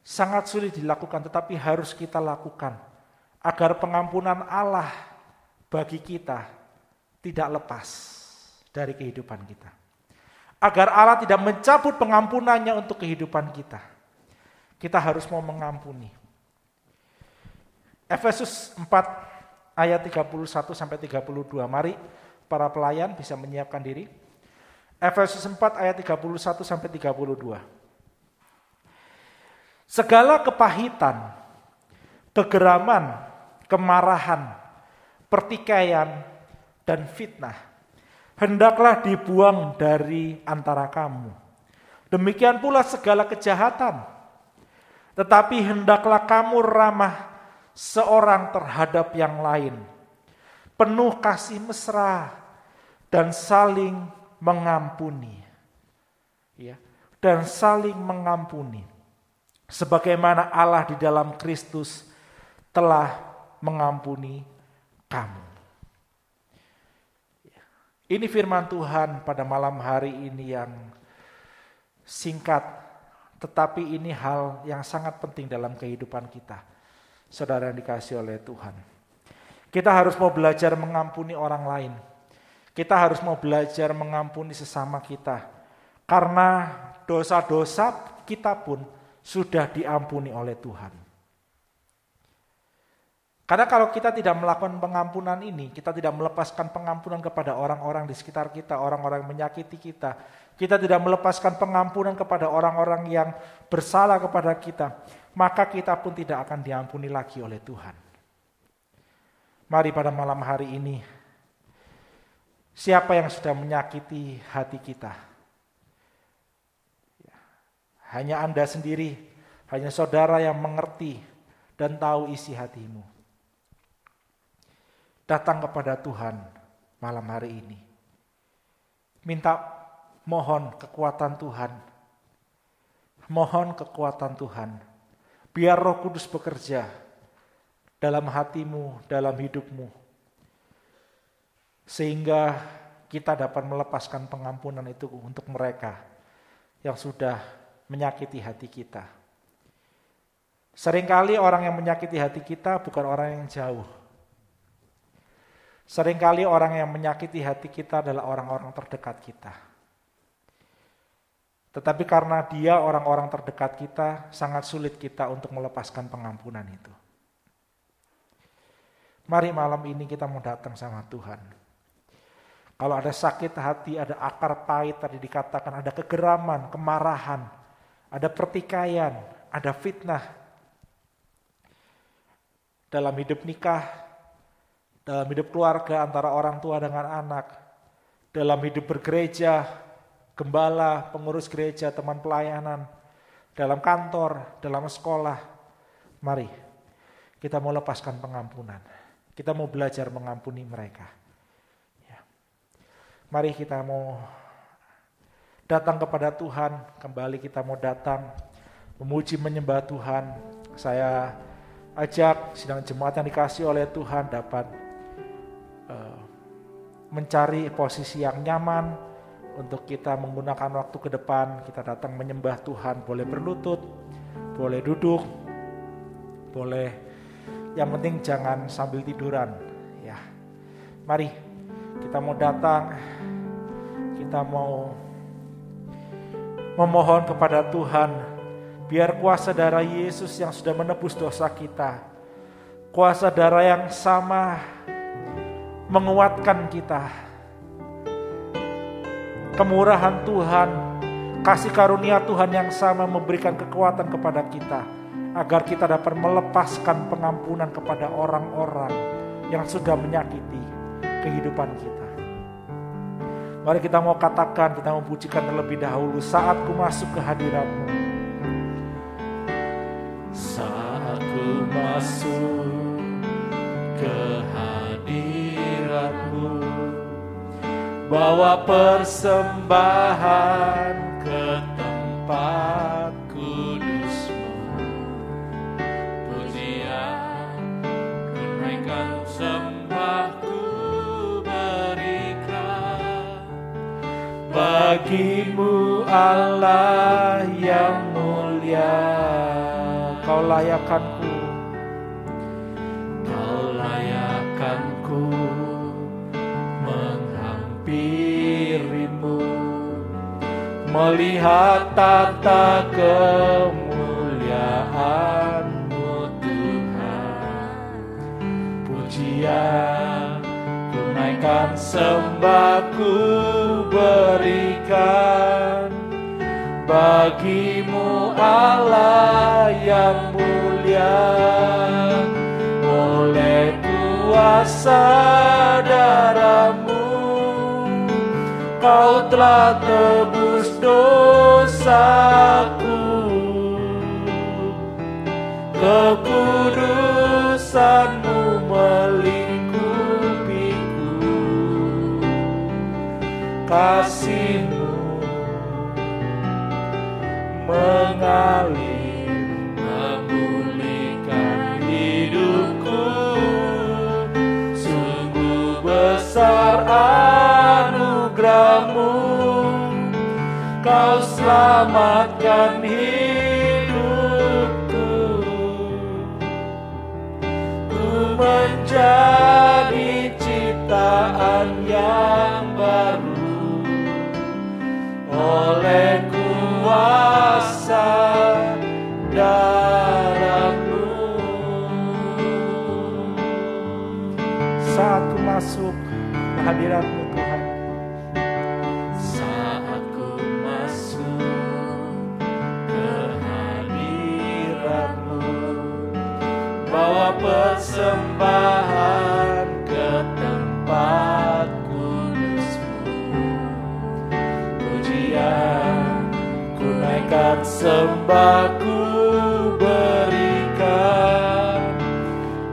sangat sulit dilakukan, tetapi harus kita lakukan agar pengampunan Allah bagi kita tidak lepas dari kehidupan kita. Agar Allah tidak mencabut pengampunannya untuk kehidupan kita. Kita harus mau mengampuni. Efesus 4 ayat 31 sampai 32. Mari para pelayan bisa menyiapkan diri. Efesus 4 ayat 31 sampai 32. Segala kepahitan, kegeraman, kemarahan, pertikaian, dan fitnah hendaklah dibuang dari antara kamu. Demikian pula segala kejahatan. Tetapi hendaklah kamu ramah seorang terhadap yang lain, penuh kasih mesra, dan saling mengampuni. Ya, dan saling mengampuni. Sebagaimana Allah di dalam Kristus telah mengampuni kamu. Ini firman Tuhan pada malam hari ini yang singkat, tetapi ini hal yang sangat penting dalam kehidupan kita. Saudara yang dikasihi oleh Tuhan. Kita harus mau belajar mengampuni orang lain. Kita harus mau belajar mengampuni sesama kita. Karena dosa-dosa kita pun sudah diampuni oleh Tuhan. Karena kalau kita tidak melakukan pengampunan ini, kita tidak melepaskan pengampunan kepada orang-orang di sekitar kita, orang-orang yang menyakiti kita. Kita tidak melepaskan pengampunan kepada orang-orang yang bersalah kepada kita, maka kita pun tidak akan diampuni lagi oleh Tuhan. Mari pada malam hari ini, siapa yang sudah menyakiti hati kita? Hanya Anda sendiri, hanya saudara yang mengerti dan tahu isi hatimu. Datang kepada Tuhan malam hari ini. Minta mohon kekuatan Tuhan. Mohon kekuatan Tuhan. Biar Roh Kudus bekerja dalam hatimu, dalam hidupmu. Sehingga kita dapat melepaskan pengampunan itu untuk mereka yang sudah menyakiti hati kita. Seringkali orang yang menyakiti hati kita bukan orang yang jauh. Seringkali orang yang menyakiti hati kita adalah orang-orang terdekat kita. Tetapi karena dia orang-orang terdekat kita, sangat sulit kita untuk melepaskan pengampunan itu. Mari malam ini kita mau datang sama Tuhan. Kalau ada sakit hati, ada akar pahit, tadi dikatakan ada kegeraman, kemarahan, ada pertikaian, ada fitnah. Dalam hidup nikah, dalam hidup keluarga antara orang tua dengan anak, dalam hidup bergereja, gembala, pengurus gereja, teman pelayanan, dalam kantor, dalam sekolah. Mari kita mau lepaskan pengampunan. Kita mau belajar mengampuni mereka. Ya. Mari kita mau datang kepada Tuhan, kembali kita mau datang memuji menyembah Tuhan. Saya ajak sidang jemaat yang dikasihi oleh Tuhan dapat mencari posisi yang nyaman untuk kita menggunakan waktu ke depan. Kita datang menyembah Tuhan, boleh berlutut, boleh duduk, boleh, yang penting jangan sambil tiduran. Ya, mari kita mau datang, kita mau memohon kepada Tuhan, biar kuasa darah Yesus yang sudah menebus dosa kita, kuasa darah yang sama menguatkan kita. Kemurahan Tuhan, kasih karunia Tuhan yang sama memberikan kekuatan kepada kita, agar kita dapat melepaskan pengampunan kepada orang-orang yang sudah menyakiti kehidupan kita. Mari kita mau katakan, kita mau pujikan terlebih dahulu, saat ku masuk ke hadirat-Mu. Saat ku masuk ke hadirat-Mu, bawa persembahan ke tempat kudus-Mu. Pujian ku naikkan, sembahku berikan bagi-Mu Allah yang mulia. Kau layakkanku, Kau layakkanku menghampirimu, melihat tata kemuliaan-Mu Tuhan. Pujian ku naikkan, sembahku berikan bagi-Mu Allah yang mulia. Oleh kuasa darah-Mu, Kau telah tebus dosaku. Kekudusan-Mu melingkupiku. kasih-Mu mengalir memulihkan hidupku. Sungguh besar anugerah-Mu, Kau selamatkan hidupku. Ku menjadi ciptaan yang baru oleh kuasa darah-Mu. Saat ku masuk ke hadirat-Mu Tuhan, saat ku masuk ke hadirat-Mu, bawa persembahan ke tempat kudus-Mu. Pujian ku naikkan, sembah ku berikan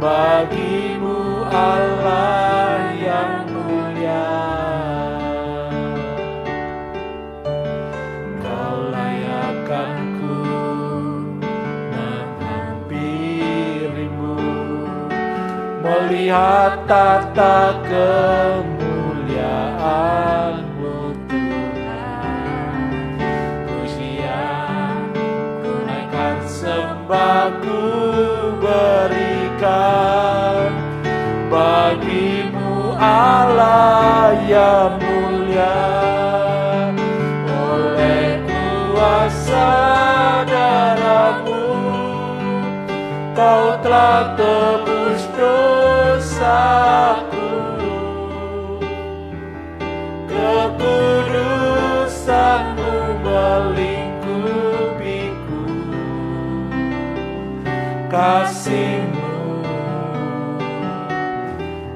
bagi-Mu Allah yang mulia. Kau layakkan ku menghampiri-Mu, melihat tata kemuliaan-Mu Tuhan. Pujian ku naikkan, sembah ku berikan bagi-Mu Allah yang mulia. Oleh kuasa darah-Mu, Kau telah tebus dosaku. Kekudusan-Mu melingkupiku, kasih-Mu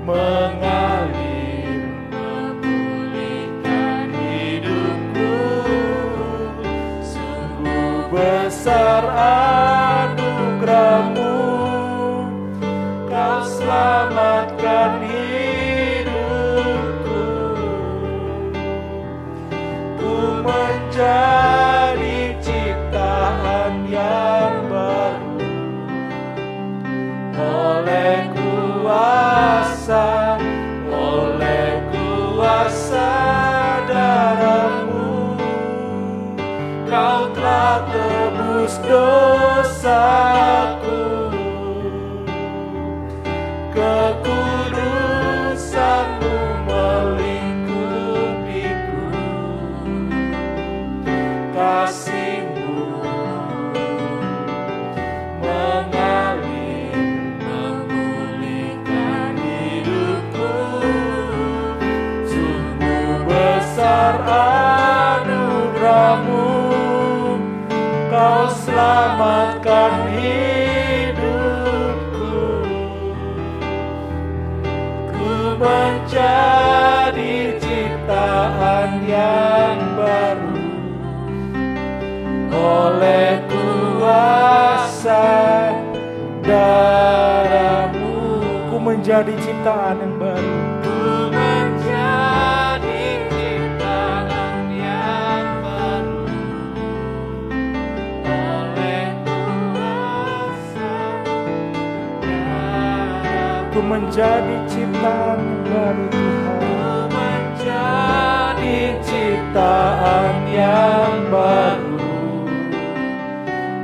mengalir memulihkan hidupku. Sungguh besar anugerah-Mu, Kau selamatkan hidupku. Ku menjadi ciptaan yang baru oleh kuasa darah-Mu. Kau telah tebus dosaku. Kekudusan-Mu melingkupiku, kasih-Mu mengalir memulihkan hidupku. Sungguh besar anugerah-Mu, Kau selamatkan hidupku. Ku menjadi ciptaan yang baru oleh kuasa darah-Mu. Ku menjadi ciptaan yang baru. Ku menjadi ciptaan yang baru oleh kuasa darah-Mu. Ku menjadi ciptaan yang baru Tuhan. Ku menjadi ciptaan yang baru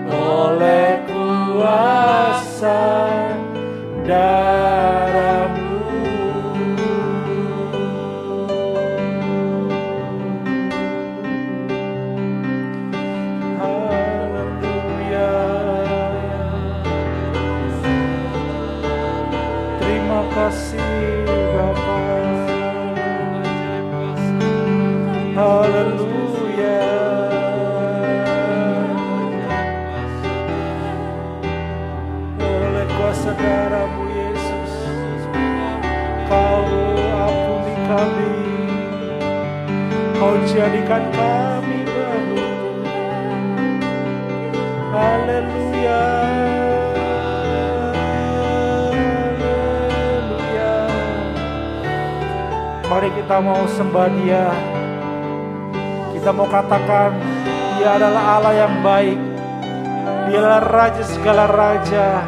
oleh kuasa darah-Mu. Haleluya. Terima kasih Bapa. Haleluya. Oleh kuasa darah-Mu Yesus, Kau ampuni kami, Kau jadikan kami baru. Haleluya. Haleluya. Mari kita mau sembah Dia Kita mau katakan Dia adalah Allah yang baik. Dia adalah Raja segala raja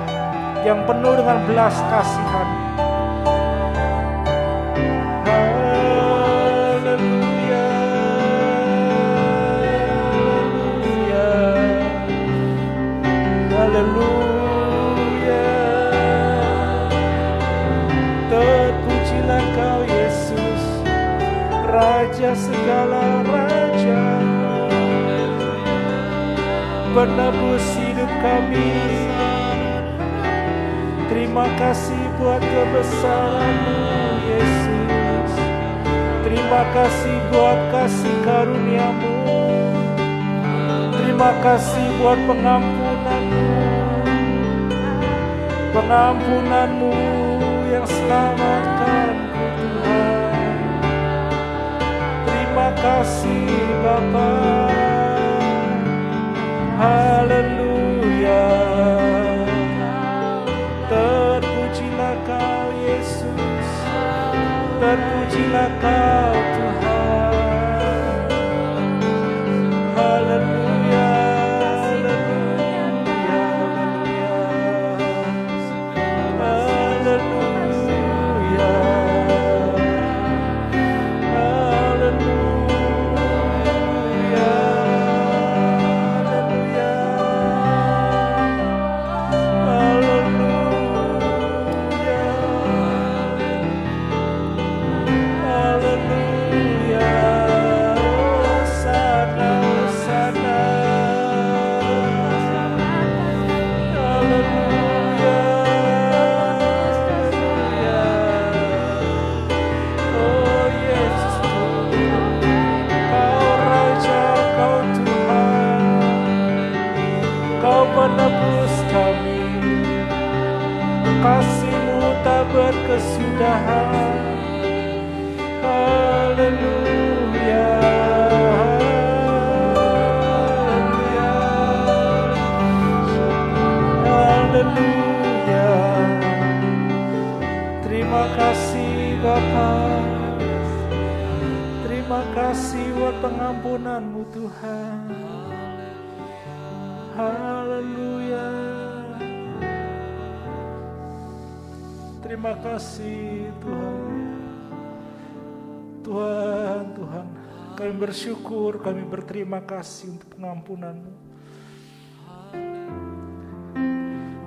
yang penuh dengan belas kasihan. Haleluya, terpujilah Kau Yesus, Raja segala raja, penebus hidup kami. Terima kasih buat kebesaran-Mu Yesus. Terima kasih buat kasih karunia-Mu. Terima kasih buat pengampunan-Mu. Pengampunan-Mu yang selamatkan-Ku Tuhan. Terima kasih Bapa. Haleluya. Terpujilah Kau Yesus. Terpujilah Kau Tuhan. Haleluya. Penebus kami, kasih-Mu tak berkesudahan. Haleluya, haleluya, haleluya. Terima kasih Bapa, terima kasih buat pengampunan-Mu Tuhan. Haleluya. Terima kasih Tuhan. Tuhan, kami bersyukur, kami berterima kasih untuk pengampunan-Mu.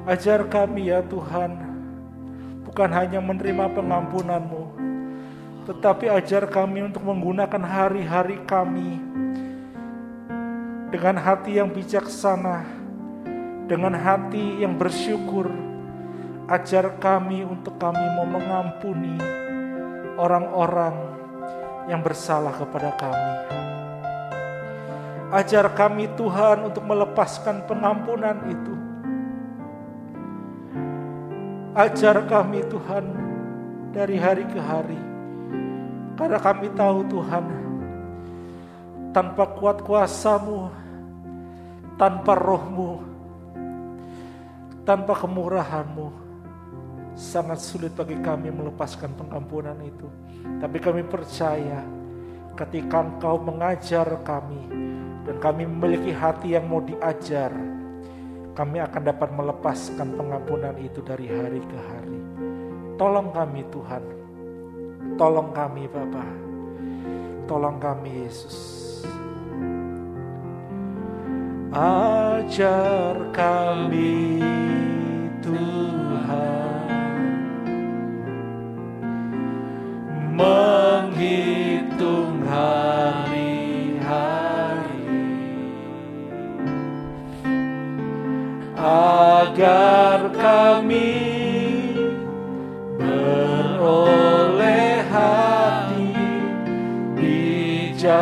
Ajar kami ya Tuhan, bukan hanya menerima pengampunan-Mu, tetapi ajar kami untuk menggunakan hari-hari kami dengan hati yang bijaksana, dengan hati yang bersyukur. Ajar kami untuk kami mau mengampuni orang-orang yang bersalah kepada kami. Ajar kami Tuhan untuk melepaskan pengampunan itu. Ajar kami Tuhan dari hari ke hari. Karena kami tahu Tuhan, tanpa kuat kuasa-Mu, tanpa roh-Mu, tanpa kemurahan-Mu, sangat sulit bagi kami melepaskan pengampunan itu. Tapi kami percaya ketika Engkau mengajar kami dan kami memiliki hati yang mau diajar, kami akan dapat melepaskan pengampunan itu dari hari ke hari. Tolong kami Tuhan, tolong kami Bapa, tolong kami Yesus. Ajar kami Tuhan menghitung hari-hari, agar kami beroleh hati bijaksana.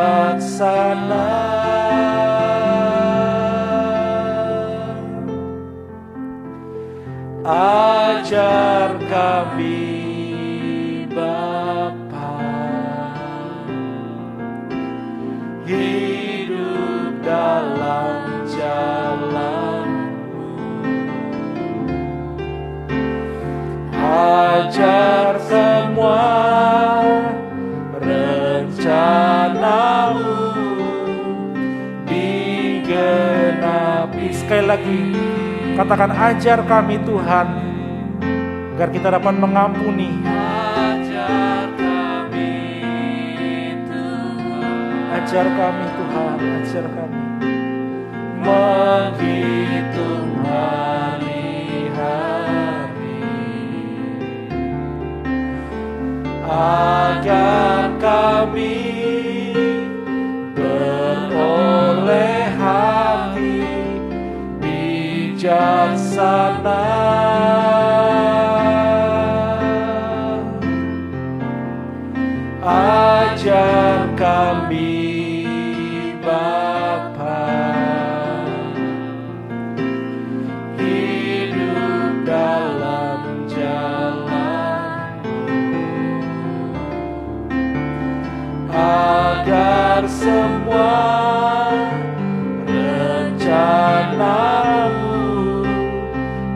Ajar kami Bapa hidup dalam jalan-Mu. Ajar semua rencana-Mu Sekali lagi, katakan ajar kami Tuhan, agar kita dapat mengampuni. Ajar kami Tuhan, ajar kami menghitung hari-hari, agar kami beroleh hati bijaksana. Ajar kami Bapa, hidup dalam jalan-Mu, agar semua rencana-Mu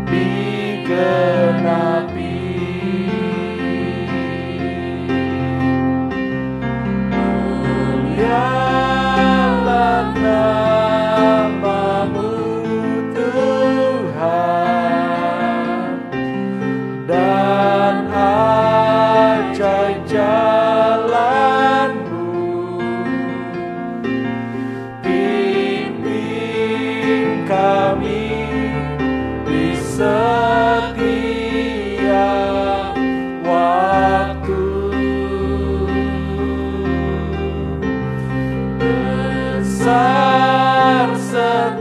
digenapi. Mulialah nama-Mu Tuhan, dan ajaib jalan-Mu. Pimpin kami di setiap waktu. Besar setiamu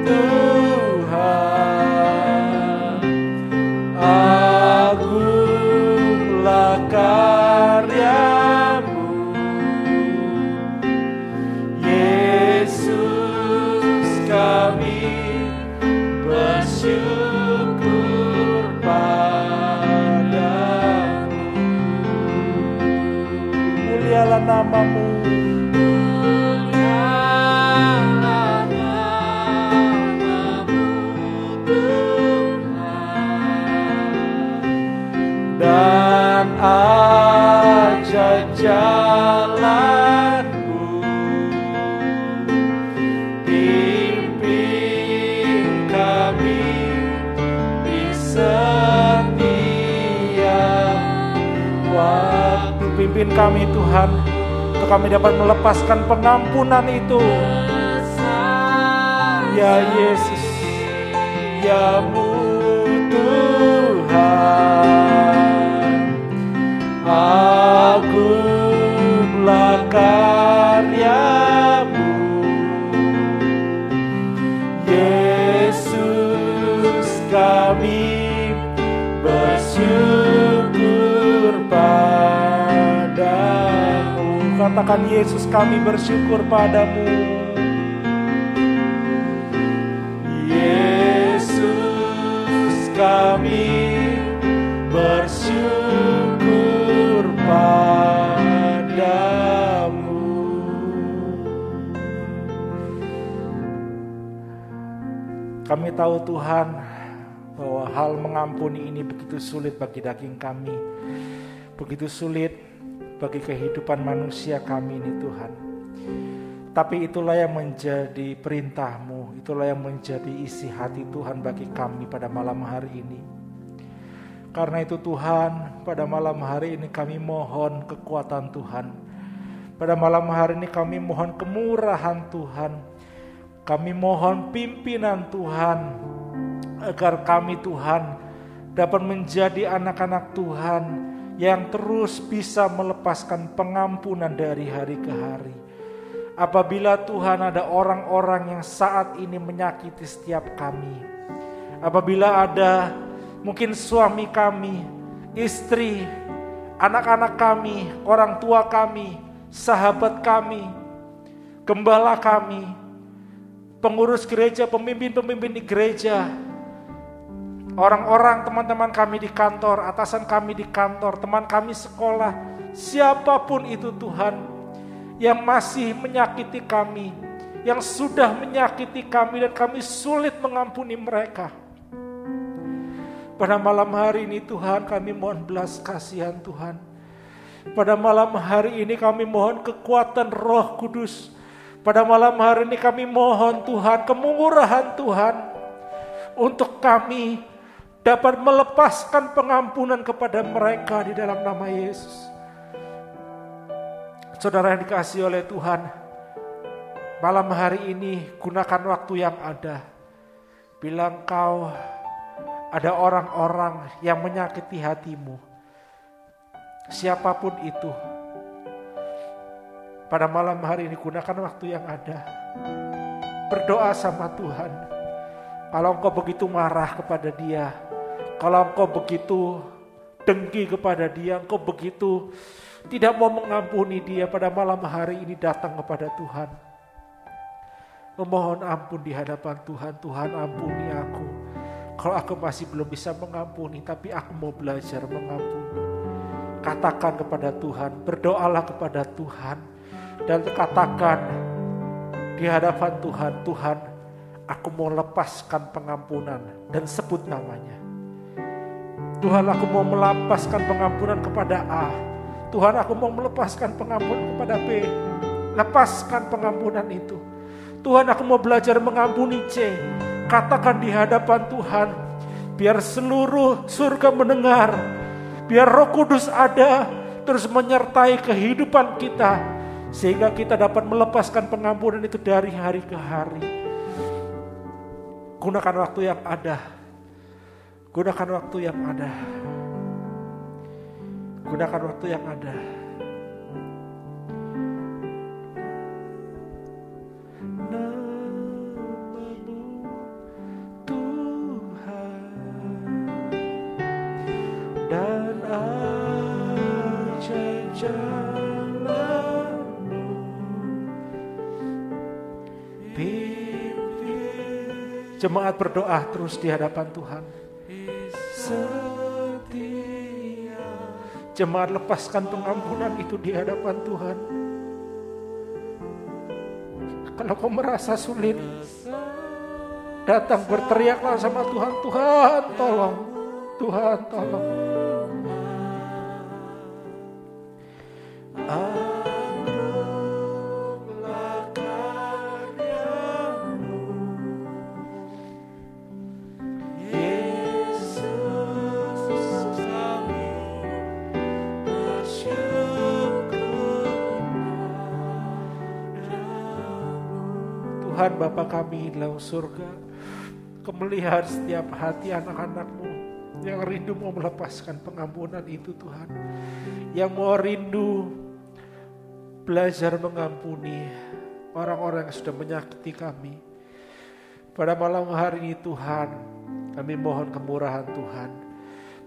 Tuhan, agunglah karya-Mu. Yesus, kami bersyukur padamu. mulialah nama-Mu. Dan ajaib jalan-Mu, pimpin kami di setiap waktu. Pimpin kami Tuhan, untuk kami dapat melepaskan pengampunan itu. Ya Yesus, Ya-Mu Tuhan, agunglah karya-Mu. Yesus, kami bersyukur padamu. katakan Yesus, kami bersyukur padamu. Kami bersyukur padamu. Kami tahu Tuhan bahwa hal mengampuni ini begitu sulit bagi daging kami, begitu sulit bagi kehidupan manusia kami ini Tuhan. Tapi itulah yang menjadi perintah-Mu, itulah yang menjadi isi hati Tuhan bagi kami pada malam hari ini. Karena itu Tuhan, pada malam hari ini kami mohon kekuatan Tuhan. Pada malam hari ini kami mohon kemurahan Tuhan. Kami mohon pimpinan Tuhan, agar kami Tuhan dapat menjadi anak-anak Tuhan yang terus bisa melepaskan pengampunan dari hari ke hari. Apabila Tuhan ada orang-orang yang saat ini menyakiti setiap kami, apabila ada mungkin suami kami, istri, anak-anak kami, orang tua kami, sahabat kami, gembala kami, pengurus gereja, pemimpin-pemimpin di gereja, orang-orang teman-teman kami di kantor, atasan kami di kantor, teman kami sekolah, siapapun itu Tuhan, yang masih menyakiti kami, yang sudah menyakiti kami dan kami sulit mengampuni mereka. Pada malam hari ini Tuhan, kami mohon belas kasihan Tuhan. Pada malam hari ini kami mohon kekuatan Roh Kudus Pada malam hari ini kami mohon Tuhan, kemurahan Tuhan, untuk kami dapat melepaskan pengampunan kepada mereka di dalam nama Yesus. Saudara yang dikasihi oleh Tuhan, malam hari ini gunakan waktu yang ada. Bila engkau ada orang-orang yang menyakiti hatimu, siapapun itu, pada malam hari ini gunakan waktu yang ada. Berdoa sama Tuhan. Kalau engkau begitu marah kepada dia, kalau engkau begitu dengki kepada dia, engkau begitu tidak mau mengampuni dia, pada malam hari ini datang kepada Tuhan. Memohon ampun di hadapan Tuhan. Tuhan, ampuni aku. Kalau aku masih belum bisa mengampuni, tapi aku mau belajar mengampuni. Katakan kepada Tuhan, berdoalah kepada Tuhan. Dan katakan di hadapan Tuhan, Tuhan, aku mau lepaskan pengampunan, dan sebut namanya. Tuhan, aku mau melepaskan pengampunan kepada A. Tuhan, aku mau melepaskan pengampunan kepada B. Lepaskan pengampunan itu. Tuhan, aku mau belajar mengampuni C. Katakan di hadapan Tuhan, biar seluruh surga mendengar, biar Roh Kudus ada terus menyertai kehidupan kita, sehingga kita dapat melepaskan pengampunan itu dari hari ke hari. Gunakan waktu yang ada. Gunakan waktu yang ada. Gunakan waktu yang ada. Namamu Tuhan, dan ajaib jemaat berdoa terus di hadapan Tuhan. Jemaat lepaskan pengampunan itu di hadapan Tuhan. Kalau kau merasa sulit, datang berteriaklah sama Tuhan. Tuhan tolong, Tuhan tolong. Tuhan Bapa kami dalam surga, Kau melihat setiap hati anak-anak-Mu yang rindu mau melepaskan pengampunan itu Tuhan. Yang mau rindu belajar mengampuni orang-orang yang sudah menyakiti kami. Pada malam hari ini Tuhan, kami mohon kemurahan Tuhan.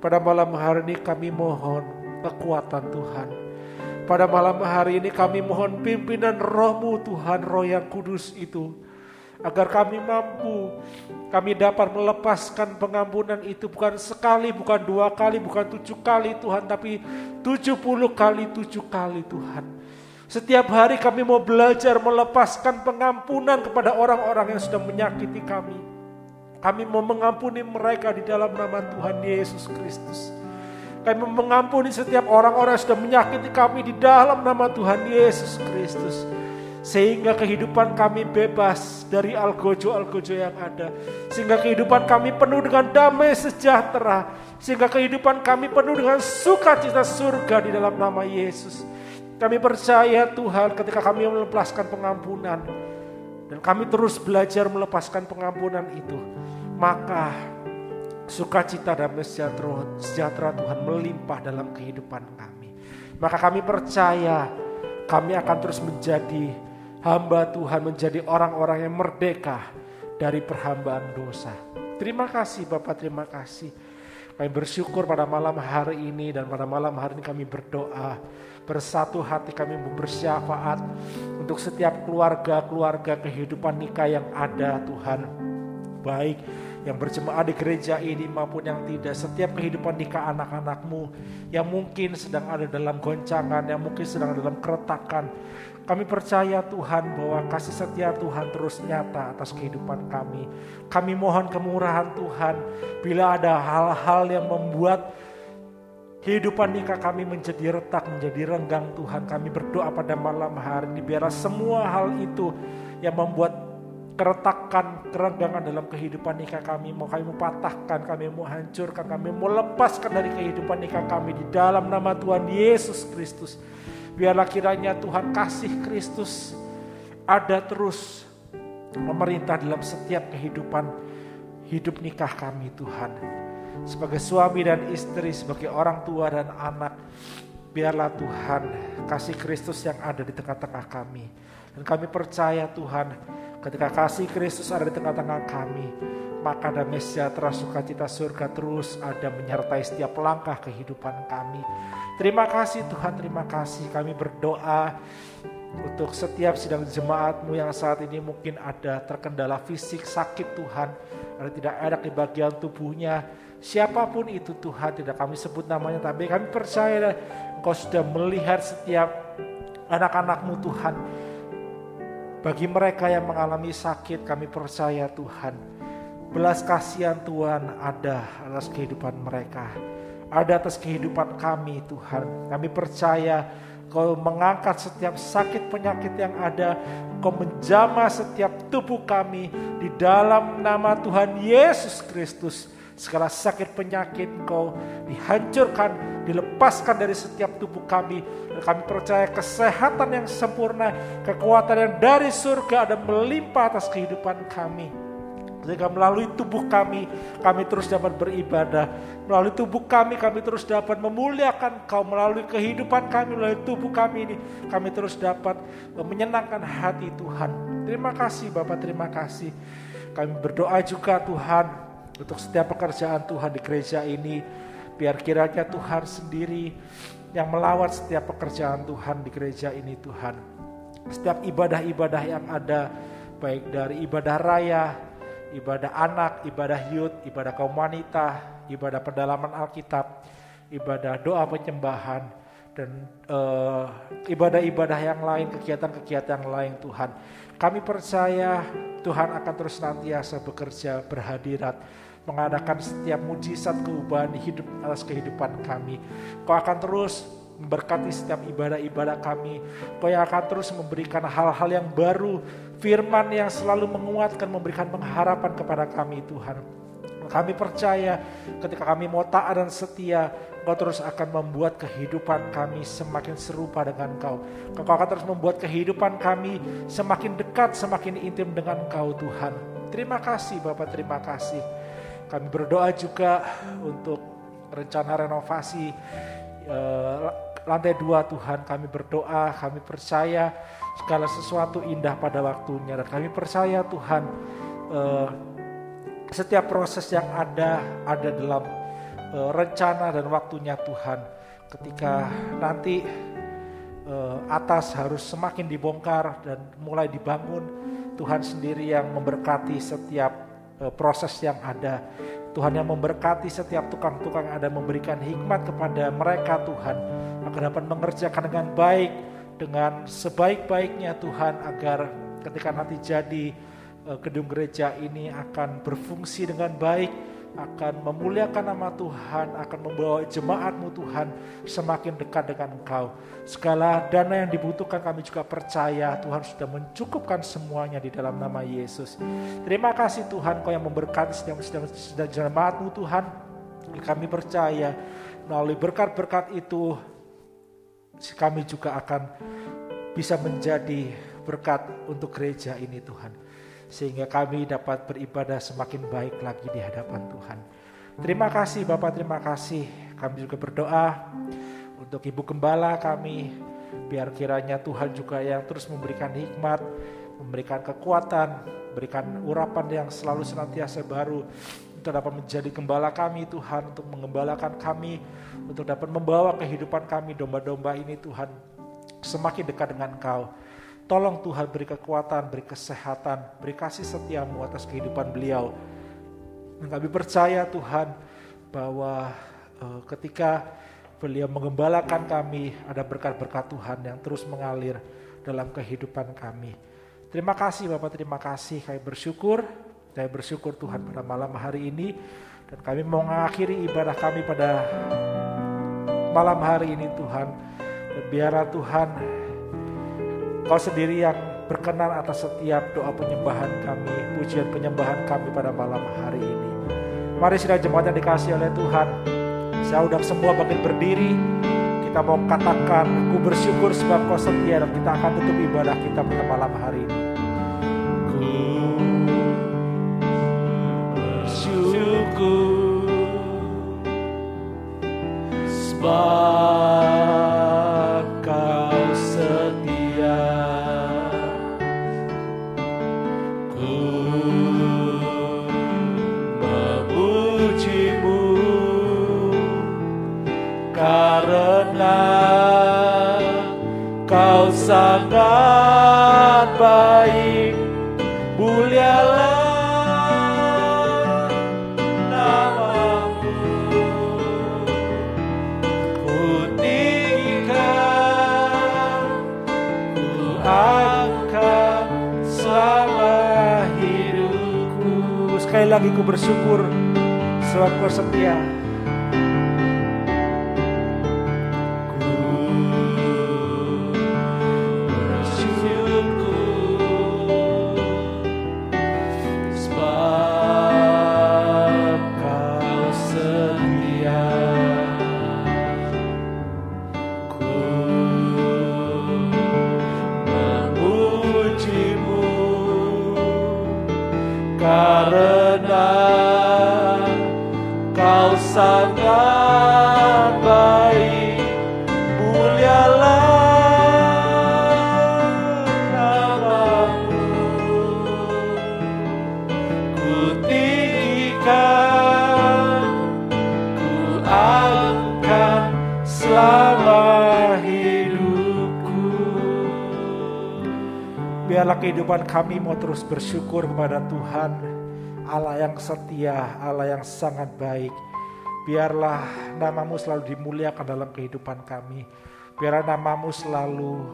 Pada malam hari ini kami mohon kekuatan Tuhan. Pada malam hari ini kami mohon pimpinan Roh-Mu Tuhan, Roh yang kudus itu, agar kami mampu, kami dapat melepaskan pengampunan itu bukan sekali, bukan 2 kali, bukan 7 kali Tuhan, tapi 70 kali 7 kali Tuhan. Setiap hari kami mau belajar melepaskan pengampunan kepada orang-orang yang sudah menyakiti kami. Kami mau mengampuni mereka di dalam nama Tuhan Yesus Kristus. Kami mengampuni setiap orang-orang yang sudah menyakiti kami di dalam nama Tuhan Yesus Kristus. Sehingga kehidupan kami bebas dari algojo-algojo yang ada. Sehingga kehidupan kami penuh dengan damai sejahtera. Sehingga kehidupan kami penuh dengan sukacita surga di dalam nama Yesus. Kami percaya Tuhan ketika kami melepaskan pengampunan. Dan kami terus belajar melepaskan pengampunan itu. Maka sukacita dan sejahtera Tuhan melimpah dalam kehidupan kami. Maka kami percaya kami akan terus menjadi hamba Tuhan, menjadi orang-orang yang merdeka dari perhambaan dosa. Terima kasih Bapak, terima kasih. Kami bersyukur pada malam hari ini, dan pada malam hari ini kami berdoa. Bersatu hati kami bersyafaat untuk setiap keluarga-keluarga kehidupan nikah yang ada Tuhan. Baik yang berjemaah di gereja ini maupun yang tidak, setiap kehidupan nikah anak-anak-Mu yang mungkin sedang ada dalam goncangan, yang mungkin sedang dalam keretakan, kami percaya Tuhan bahwa kasih setia Tuhan terus nyata atas kehidupan kami. Kami mohon kemurahan Tuhan, bila ada hal-hal yang membuat kehidupan nikah kami menjadi retak, menjadi renggang Tuhan. Kami berdoa pada malam hari ini, biarlah semua hal itu yang membuat keretakan, kerenggangan dalam kehidupan nikah kami mau patahkan, kami mau hancurkan, kami mau lepaskan dari kehidupan nikah kami di dalam nama Tuhan Yesus Kristus. Biarlah kiranya Tuhan kasih Kristus ada terus memerintah dalam setiap kehidupan hidup nikah kami Tuhan. Sebagai suami dan istri, sebagai orang tua dan anak, biarlah Tuhan kasih Kristus yang ada di tengah-tengah kami. Dan kami percaya Tuhan, ketika kasih Kristus ada di tengah-tengah kami, maka damai sejahtera sukacita surga terus ada menyertai setiap langkah kehidupan kami. Terima kasih Tuhan, terima kasih. Kami berdoa untuk setiap sidang jemaat-Mu yang saat ini mungkin ada terkendala fisik, sakit Tuhan, ada tidak enak di bagian tubuhnya. Siapapun itu Tuhan, tidak kami sebut namanya, tapi kami percaya Engkau sudah melihat setiap anak-anak-Mu Tuhan. Bagi mereka yang mengalami sakit, kami percaya Tuhan, belas kasihan Tuhan ada atas kehidupan mereka, ada atas kehidupan kami Tuhan. Kami percaya Kau mengangkat setiap sakit penyakit yang ada, Kau menjamah setiap tubuh kami di dalam nama Tuhan Yesus Kristus. Segala sakit penyakit Kau dihancurkan, dilepaskan dari setiap tubuh kami. Dan kami percaya kesehatan yang sempurna, kekuatan yang dari surga ada melimpah atas kehidupan kami. Sehingga melalui tubuh kami terus dapat beribadah. Melalui tubuh kami terus dapat memuliakan Kau. Melalui kehidupan kami, melalui tubuh kami ini, kami terus dapat menyenangkan hati Tuhan. Terima kasih Bapak, terima kasih. Kami berdoa juga Tuhan, untuk setiap pekerjaan Tuhan di gereja ini, biar kiranya Tuhan sendiri yang melawat setiap pekerjaan Tuhan di gereja ini Tuhan. Setiap ibadah-ibadah yang ada, baik dari ibadah raya, ibadah anak, ibadah youth, ibadah kaum wanita, ibadah pendalaman Alkitab, ibadah doa penyembahan, dan ibadah-ibadah yang lain, kegiatan-kegiatan yang lain Tuhan. Kami percaya Tuhan akan terus senantiasa bekerja, berhadirat, mengadakan setiap mujizat keubahan di hidup atas kehidupan kami. Kau akan terus memberkati setiap ibadah-ibadah kami. Kau yang akan terus memberikan hal-hal yang baru, firman yang selalu menguatkan, memberikan pengharapan kepada kami Tuhan. Kami percaya ketika kami mau taat dan setia, Kau terus akan membuat kehidupan kami semakin serupa dengan Kau. Kau akan terus membuat kehidupan kami semakin dekat, semakin intim dengan Kau Tuhan. Terima kasih Bapak, terima kasih. Kami berdoa juga untuk rencana renovasi lantai 2 Tuhan. Kami berdoa, kami percaya segala sesuatu indah pada waktunya. Dan kami percaya Tuhan, setiap proses yang ada dalam rencana dan waktunya Tuhan. Ketika nanti atas harus semakin dibongkar dan mulai dibangun, Tuhan sendiri yang memberkati setiap proses yang ada. Tuhan yang memberkati setiap tukang-tukang ada, memberikan hikmat kepada mereka Tuhan, agar dapat mengerjakan dengan baik, dengan sebaik-baiknya Tuhan, agar ketika nanti jadi gedung gereja ini akan berfungsi dengan baik, akan memuliakan nama Tuhan, akan membawa jemaat-Mu Tuhan semakin dekat dengan Engkau. Segala dana yang dibutuhkan kami juga percaya Tuhan sudah mencukupkan semuanya di dalam nama Yesus. Terima kasih Tuhan, Kau yang memberkati setiap jemaat-Mu Tuhan. Kami percaya melalui berkat-berkat itu kami juga akan bisa menjadi berkat untuk gereja ini Tuhan, sehingga kami dapat beribadah semakin baik lagi di hadapan Tuhan. Terima kasih Bapak, terima kasih. Kami juga berdoa untuk Ibu Gembala kami, biar kiranya Tuhan juga yang terus memberikan hikmat, memberikan kekuatan, memberikan urapan yang selalu senantiasa baru, untuk dapat menjadi gembala kami Tuhan, untuk mengembalakan kami, untuk dapat membawa kehidupan kami, domba-domba ini Tuhan, semakin dekat dengan Engkau. Tolong Tuhan beri kekuatan, beri kesehatan, beri kasih setia-Mu atas kehidupan beliau. Dan kami percaya Tuhan bahwa ketika beliau mengembalakan kami, ada berkat-berkat Tuhan yang terus mengalir dalam kehidupan kami. Terima kasih Bapak, terima kasih. Kami bersyukur Tuhan pada malam hari ini. Dan kami mau mengakhiri ibadah kami pada malam hari ini Tuhan. Dan biarlah Tuhan, Kau sendiri yang berkenan atas setiap doa penyembahan kami, pujian penyembahan kami pada malam hari ini. Mari sidang jemaat yang dikasihi oleh Tuhan, saya undang semua bangkit berdiri. Kita mau katakan, ku bersyukur sebab Kau setia, dan kita akan tutup ibadah kita pada malam hari ini. Ku bersyukur sebab Kau setia. Ku memuji-Mu karena Kau sangat baik. Mulialah nama-Mu, ku tinggikan, ku angkat selama hidupku. Sekali lagi ku bersyukur sebab Kau setia. Karena Kau sangat baik, mulialah nama-Mu, ku tinggikan, ku angkat selama hidupku. Biarlah kehidupan kami mau terus bersyukur kepada Tuhan, Allah yang setia, Allah yang sangat baik. Biarlah nama-Mu selalu dimuliakan dalam kehidupan kami. Biarlah nama-Mu selalu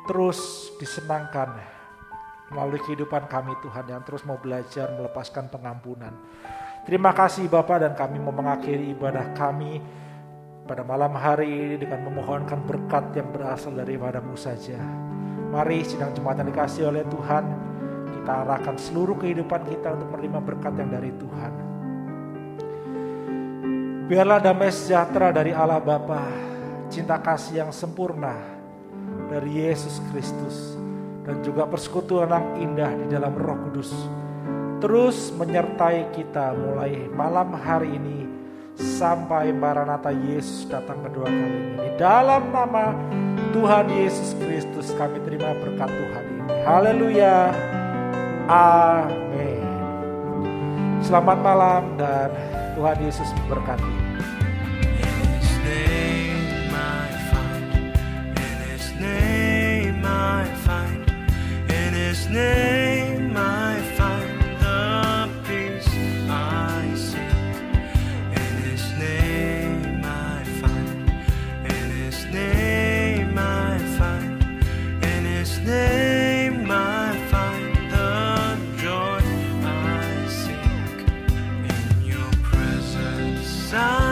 terus disenangkan melalui kehidupan kami Tuhan, yang terus mau belajar melepaskan pengampunan. Terima kasih Bapa, dan kami mau mengakhiri ibadah kami pada malam hari ini dengan memohonkan berkat yang berasal daripada-Mu saja. Mari sidang jemaat yang dikasihi oleh Tuhan, kita arahkan seluruh kehidupan kita untuk menerima berkat yang dari Tuhan. Biarlah damai sejahtera dari Allah Bapa, cinta kasih yang sempurna dari Yesus Kristus, dan juga persekutuan yang indah di dalam Roh Kudus terus menyertai kita mulai malam hari ini sampai Maranatha Yesus datang kedua kalinya. Di dalam nama Tuhan Yesus Kristus kami terima berkat Tuhan ini. Haleluya. Amin. Selamat malam dan Tuhan Yesus memberkati. Sound